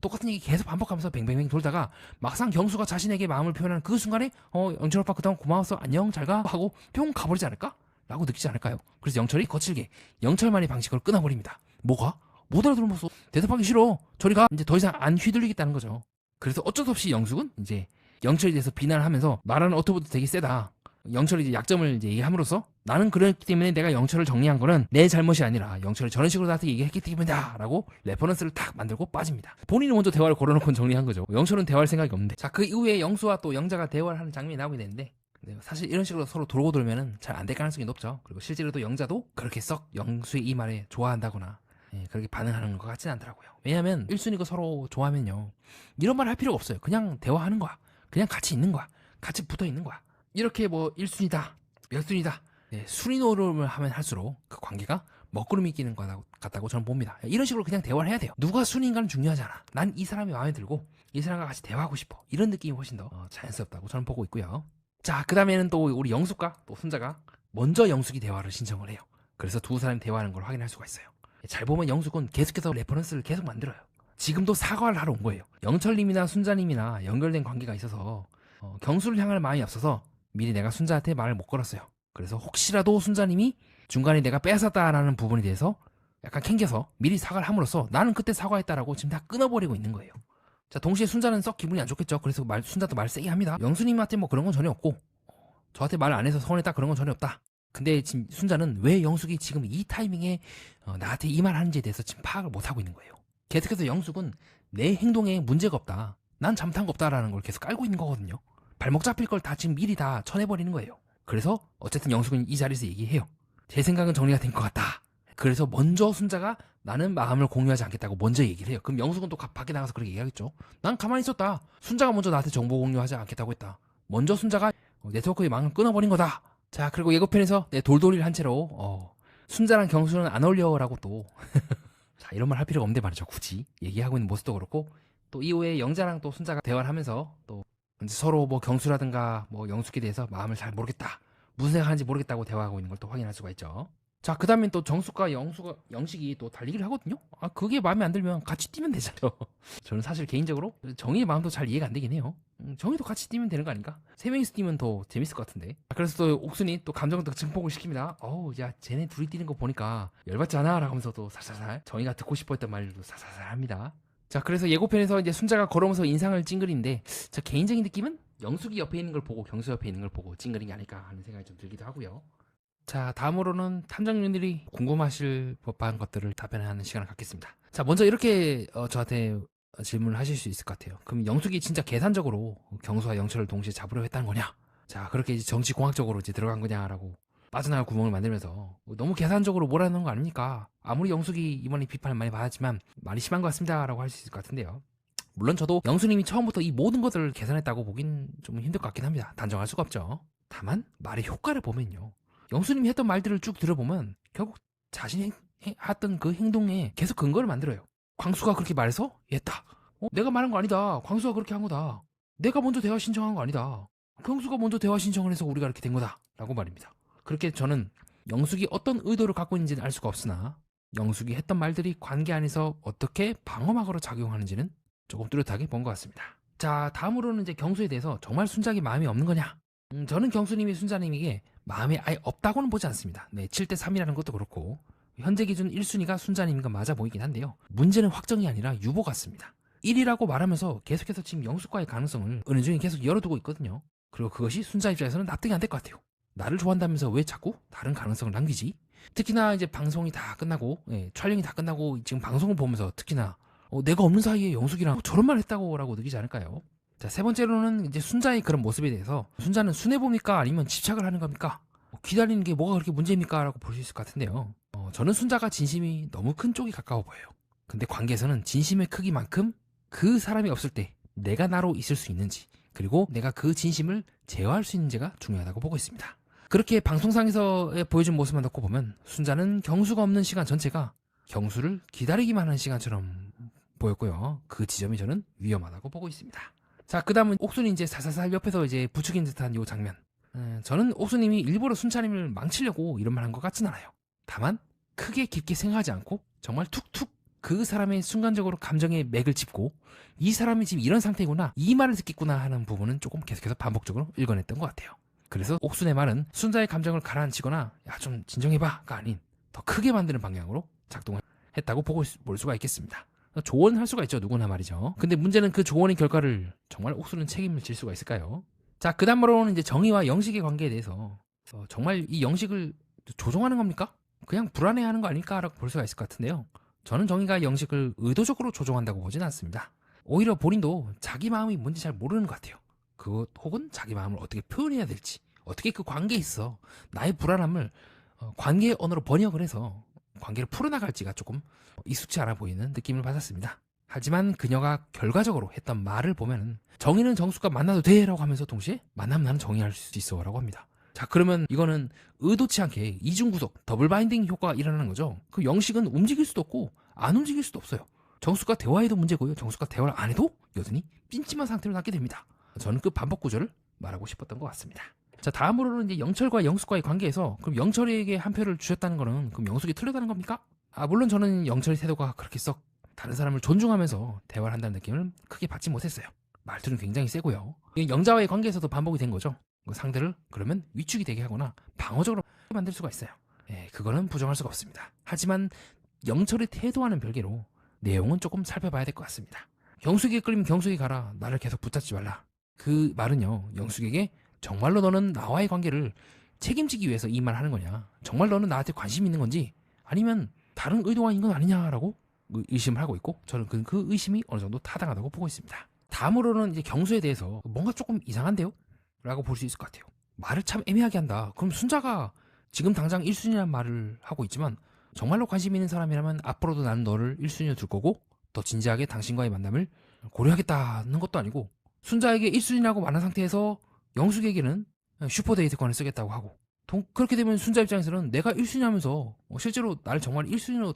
똑같은 얘기 계속 반복하면서 뱅뱅뱅 돌다가 막상 경수가 자신에게 마음을 표현하는 그 순간에 영철 오빠 그동안 고마웠어 안녕 잘가 하고 뿅 가버리지 않을까? 라고 느끼지 않을까요? 그래서 영철이 거칠게 영철만의 방식으로 끊어버립니다. 뭐가? 못 알아들으면서 대답하기 싫어. 저리 가. 이제 더 이상 안 휘둘리겠다는 거죠. 그래서 어쩔 수 없이 영숙은 이제 영철에 대해서 비난을 하면서 말하는 어투부터 되게 세다. 영철이 이제 약점을 이제 얘기함으로써 나는 그렇기 때문에 내가 영철을 정리한 거는 내 잘못이 아니라 영철이 저런 식으로 나한테 얘기했기 때문이다 라고 레퍼런스를 딱 만들고 빠집니다. 본인이 먼저 대화를 걸어놓고 정리한 거죠. 영철은 대화할 생각이 없는데. 자, 그 이후에 영수와 또 영자가 대화를 하는 장면이 나오게 되는데 사실 이런 식으로 서로 돌고 돌면은 잘 안 될 가능성이 높죠. 그리고 실제로도 영자도 그렇게 썩 영수의 이 말에 좋아한다거나 그렇게 반응하는 것 같지는 않더라고요. 왜냐하면 1순위가 서로 좋아하면요 이런 말 할 필요가 없어요. 그냥 대화하는 거야. 그냥 같이 있는 거야. 같이 붙어 있는 거야. 이렇게 뭐 1순위다 몇 순위다 순위 노름을 하면 할수록 그 관계가 먹구름이 끼는 것 같다고 저는 봅니다. 이런 식으로 그냥 대화를 해야 돼요. 누가 순위인가는 중요하지 않아. 난 이 사람이 마음에 들고 이 사람과 같이 대화하고 싶어. 이런 느낌이 훨씬 더 자연스럽다고 저는 보고 있고요. 자, 그 다음에는 또 우리 영숙과 또 순자가 먼저 영숙이 대화를 신청을 해요. 그래서 두 사람이 대화하는 걸 확인할 수가 있어요. 잘 보면 영숙은 계속해서 레퍼런스를 계속 만들어요. 지금도 사과를 하러 온 거예요. 영철님이나 순자님이나 연결된 관계가 있어서 경수를 향할 마음이 앞서서 미리 내가 순자한테 말을 못 걸었어요. 그래서 혹시라도 순자님이 중간에 내가 뺏었다라는 부분에 대해서 약간 캥겨서 미리 사과를 함으로써 나는 그때 사과했다라고 지금 다 끊어버리고 있는 거예요. 자, 동시에 순자는 썩 기분이 안 좋겠죠. 그래서 순자도 말 세게 합니다. 영수님한테 뭐 그런 건 전혀 없고 저한테 말 안 해서 서운했다 그런 건 전혀 없다. 근데 지금 순자는 왜 영숙이 지금 이 타이밍에 나한테 이 말 하는지에 대해서 지금 파악을 못 하고 있는 거예요. 계속해서 영숙은 내 행동에 문제가 없다. 난 잘못한 거 없다라는 걸 계속 깔고 있는 거거든요. 발목 잡힐 걸 다 지금 미리 다 쳐내버리는 거예요. 그래서 어쨌든 영숙은 이 자리에서 얘기해요. 제 생각은 정리가 된 것 같다. 그래서 먼저 순자가 나는 마음을 공유하지 않겠다고 먼저 얘기를 해요. 그럼 영숙은 또 밖에 나가서 그렇게 얘기하겠죠. 난 가만히 있었다. 순자가 먼저 나한테 정보 공유하지 않겠다고 했다. 먼저 순자가 네트워크의 망을 끊어버린 거다. 자, 그리고 예고편에서 돌돌이를 한 채로 순자랑 경수는 안 어울려라고 또 자, 이런 말 할 필요가 없는데 말이죠. 굳이 얘기하고 있는 모습도 그렇고 또 이후에 영자랑 또 순자가 대화를 하면서 또 서로 뭐 경수라든가 뭐 영숙에 대해서 마음을 잘 모르겠다. 무슨 생각하는지 모르겠다고 대화하고 있는 걸 또 확인할 수가 있죠. 자, 그 다음엔 또 정숙과 영식이 또 달리기를 하거든요. 그게 마음에 안 들면 같이 뛰면 되잖아요. 저는 사실 개인적으로 정의의 마음도 잘 이해가 안 되긴 해요. 정의도 같이 뛰면 되는 거 아닌가? 세 명이서 뛰면 더 재밌을 것 같은데. 그래서 또 옥순이 또 감정을 또 증폭을 시킵니다. 야, 쟤네 둘이 뛰는 거 보니까 열받지 않아? 라고 하면서 또 살살살 정의가 듣고 싶어 했던 말도 살살살 합니다. 자, 그래서 예고편에서 이제 순자가 걸어오면서 인상을 찡그리는데 저 개인적인 느낌은 영숙이 옆에 있는 걸 보고 경수 옆에 있는 걸 보고 찡그린 게 아닐까 하는 생각이 좀 들기도 하고요. 자, 다음으로는 탐정님들이 궁금하실 법한 것들을 답변하는 시간을 갖겠습니다. 자, 먼저 이렇게 저한테 질문을 하실 수 있을 것 같아요. 그럼 영숙이 진짜 계산적으로 경수와 영철을 동시에 잡으려 했다는 거냐? 자, 그렇게 이제 정치공학적으로 이제 들어간 거냐라고 빠져나갈 구멍을 만들면서 너무 계산적으로 몰아넣는 거 아닙니까? 아무리 영숙이 이번에 비판을 많이 받았지만 많이 심한 것 같습니다라고 할 수 있을 것 같은데요. 물론 저도 영수님이 처음부터 이 모든 것들을 계산했다고 보긴 좀 힘들 것 같긴 합니다. 단정할 수가 없죠. 다만 말의 효과를 보면요. 영수님이 했던 말들을 쭉 들어보면 결국 자신이 했던 그 행동에 계속 근거를 만들어요. 광수가 그렇게 말해서 했다. 내가 말한 거 아니다. 광수가 그렇게 한 거다. 내가 먼저 대화 신청한 거 아니다. 광수가 먼저 대화 신청을 해서 우리가 이렇게 된 거다. 라고 말입니다. 그렇게 저는 영숙이 어떤 의도를 갖고 있는지는 알 수가 없으나 영숙이 했던 말들이 관계 안에서 어떻게 방어막으로 작용하는지는 조금 뚜렷하게 본 것 같습니다. 자, 다음으로는 이제 경수에 대해서 정말 순작이 마음이 없는 거냐? 저는 경수님이 순자님에게 마음이 아예 없다고는 보지 않습니다. 네, 7대3이라는 것도 그렇고 현재 기준 1순위가 순자님과 맞아 보이긴 한데요. 문제는 확정이 아니라 유보 같습니다. 1이라고 말하면서 계속해서 지금 영숙과의 가능성을 은연중에 계속 열어두고 있거든요. 그리고 그것이 순자 입장에서는 납득이 안 될 것 같아요. 나를 좋아한다면서 왜 자꾸 다른 가능성을 남기지? 특히나 이제 방송이 다 끝나고 촬영이 다 끝나고 지금 방송을 보면서 특히나 내가 없는 사이에 영숙이랑 저런 말 했다고 라고 느끼지 않을까요? 자, 세 번째로는 이제 순자의 그런 모습에 대해서 순자는 순해봅니까? 아니면 집착을 하는 겁니까? 기다리는 게 뭐가 그렇게 문제입니까? 라고 볼 수 있을 것 같은데요. 저는 순자가 진심이 너무 큰 쪽이 가까워 보여요. 근데 관계에서는 진심의 크기만큼 그 사람이 없을 때 내가 나로 있을 수 있는지 그리고 내가 그 진심을 제어할 수 있는지가 중요하다고 보고 있습니다. 그렇게 방송상에서 보여준 모습만 놓고 보면 순자는 경수가 없는 시간 전체가 경수를 기다리기만 하는 시간처럼 보였고요. 그 지점이 저는 위험하다고 보고 있습니다. 자, 그 다음은 옥순이 이제 살살살 옆에서 이제 부추긴 듯한 요 장면. 저는 옥수님이 일부러 순차님을 망치려고 이런 말 한 것 같진 않아요. 다만 크게 깊게 생각하지 않고 정말 툭툭 그 사람의 순간적으로 감정의 맥을 짚고 이 사람이 지금 이런 상태구나 이 말을 듣겠구나 하는 부분은 조금 계속해서 반복적으로 읽어냈던 것 같아요. 그래서 옥순의 말은 순자의 감정을 가라앉히거나 야 좀 진정해봐가 아닌 더 크게 만드는 방향으로 작동했다고 볼 수가 있겠습니다. 조언할 수가 있죠, 누구나 말이죠. 근데 문제는 그 조언의 결과를 정말 옥수는 책임을 질 수가 있을까요? 자, 그 다음으로는 이제 정의와 영식의 관계에 대해서 정말 이 영식을 조종하는 겁니까? 그냥 불안해하는 거 아닐까라고 볼 수가 있을 것 같은데요. 저는 정의가 영식을 의도적으로 조종한다고 보지는 않습니다. 오히려 본인도 자기 마음이 뭔지 잘 모르는 것 같아요. 그것 혹은 자기 마음을 어떻게 표현해야 될지, 어떻게 그 관계에 있어 나의 불안함을 관계의 언어로 번역을 해서 관계를 풀어나갈지가 조금 익숙치 않아 보이는 느낌을 받았습니다. 하지만 그녀가 결과적으로 했던 말을 보면 정의는 정수가 만나도 돼 라고 하면서 동시에 만나면 나는 정의할 수 있어 라고 합니다. 자, 그러면 이거는 의도치 않게 이중구속, 더블 바인딩 효과가 일어나는 거죠. 그 영식은 움직일 수도 없고 안 움직일 수도 없어요. 정수가 대화해도 문제고요. 정수가 대화를 안 해도 여전히 찜찜한 상태로 남게 됩니다. 저는 그 반복 구조를 말하고 싶었던 것 같습니다. 자, 다음으로는 이제 영철과 영숙과의 관계에서 그럼 영철에게 한 표를 주셨다는 거는 그럼 영숙이 틀렸다는 겁니까? 물론 저는 영철의 태도가 그렇게 썩 다른 사람을 존중하면서 대화를 한다는 느낌을 크게 받지 못했어요. 말투는 굉장히 세고요. 영자와의 관계에서도 반복이 된 거죠. 상대를 그러면 위축이 되게 하거나 방어적으로 만들 수가 있어요. 그거는 부정할 수가 없습니다. 하지만 영철의 태도와는 별개로 내용은 조금 살펴봐야 될 것 같습니다. 경숙이에 끌리면 경숙이 가라. 나를 계속 붙잡지 말라. 그 말은요, 영숙에게 정말로 너는 나와의 관계를 책임지기 위해서 이 말을 하는 거냐, 정말 너는 나한테 관심 있는 건지 아니면 다른 의도가 있는 건 아니냐라고 의심을 하고 있고, 저는 그 의심이 어느 정도 타당하다고 보고 있습니다. 다음으로는 이제 경수에 대해서 뭔가 조금 이상한데요? 라고 볼 수 있을 것 같아요. 말을 참 애매하게 한다. 그럼 순자가 지금 당장 1순위라는 말을 하고 있지만 정말로 관심 있는 사람이라면 앞으로도 나는 너를 1순위로 둘 거고 더 진지하게 당신과의 만남을 고려하겠다는 것도 아니고, 순자에게 1순위라고 말한 상태에서 영숙에게는 슈퍼데이트권을 쓰겠다고 하고, 그렇게 되면 순자 입장에서는 내가 1순위 하면서 실제로 나를 정말 1순위로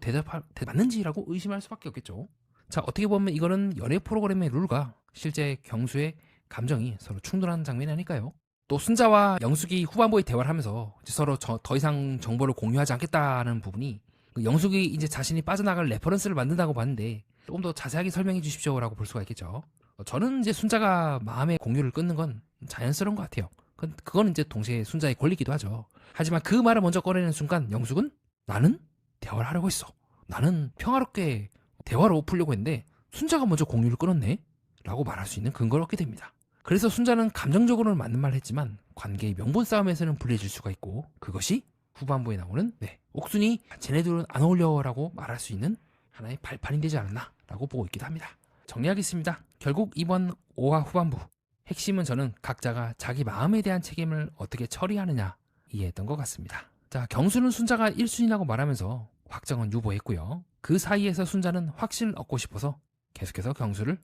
맞는지라고 의심할 수밖에 없겠죠. 자, 어떻게 보면 이거는 연애 프로그램의 룰과 실제 경수의 감정이 서로 충돌하는 장면이 아닐까요? 또 순자와 영숙이 후반부에 대화를 하면서 서로 더 이상 정보를 공유하지 않겠다는 부분이 영숙이 이제 자신이 빠져나갈 레퍼런스를 만든다고 봤는데 조금 더 자세하게 설명해 주십시오라고 볼 수가 있겠죠. 저는 이제 순자가 마음의 공유를 끊는 건 자연스러운 것 같아요. 그건 이제 동시에 순자의 권리기도 하죠. 하지만 그 말을 먼저 꺼내는 순간 영숙은 나는 대화를 하려고 했어. 나는 평화롭게 대화로 풀려고 했는데 순자가 먼저 공유를 끊었네? 라고 말할 수 있는 근거를 얻게 됩니다. 그래서 순자는 감정적으로는 맞는 말을 했지만 관계의 명분 싸움에서는 불리해질 수가 있고, 그것이 후반부에 나오는 옥순이 쟤네들은 안 어울려라고 말할 수 있는 하나의 발판이 되지 않았나 라고 보고 있기도 합니다. 정리하겠습니다. 결국 이번 5화 후반부 핵심은 저는 각자가 자기 마음에 대한 책임을 어떻게 처리하느냐 이해했던 것 같습니다. 자, 경수는 순자가 1순위라고 말하면서 확정은 유보했고요. 그 사이에서 순자는 확신을 얻고 싶어서 계속해서 경수를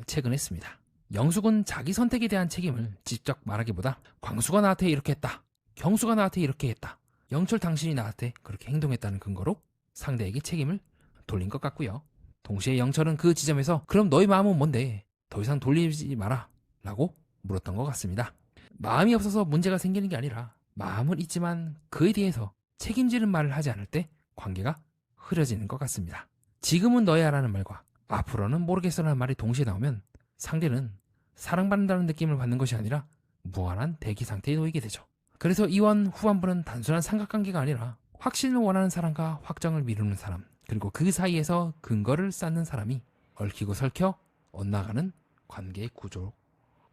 채근했습니다. 영숙은 자기 선택에 대한 책임을 직접 말하기보다 광수가 나한테 이렇게 했다, 경수가 나한테 이렇게 했다, 영철 당신이 나한테 그렇게 행동했다는 근거로 상대에게 책임을 돌린 것 같고요. 동시에 영철은 그 지점에서 그럼 너의 마음은 뭔데? 더 이상 돌리지 마라 라고 물었던 것 같습니다. 마음이 없어서 문제가 생기는 게 아니라 마음은 있지만 그에 대해서 책임지는 말을 하지 않을 때 관계가 흐려지는 것 같습니다. 지금은 너야 라는 말과 앞으로는 모르겠어 라는 말이 동시에 나오면 상대는 사랑받는다는 느낌을 받는 것이 아니라 무한한 대기 상태에 놓이게 되죠. 그래서 이원 후반부는 단순한 삼각관계가 아니라 확신을 원하는 사람과 확정을 미루는 사람, 그리고 그 사이에서 근거를 쌓는 사람이 얽히고 설켜 엇나가는 관계의 구조,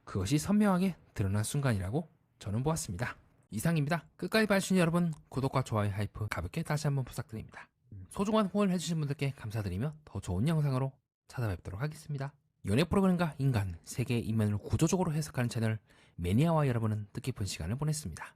그것이 선명하게 드러난 순간이라고 저는 보았습니다. 이상입니다. 끝까지 봐주신 여러분, 구독과 좋아요, 하이프 가볍게 다시 한번 부탁드립니다. 소중한 후원을 해주신 분들께 감사드리며 더 좋은 영상으로 찾아뵙도록 하겠습니다. 연애 프로그램과 인간, 세계의 인면을 구조적으로 해석하는 채널 매니아와 여러분은 뜻깊은 시간을 보냈습니다.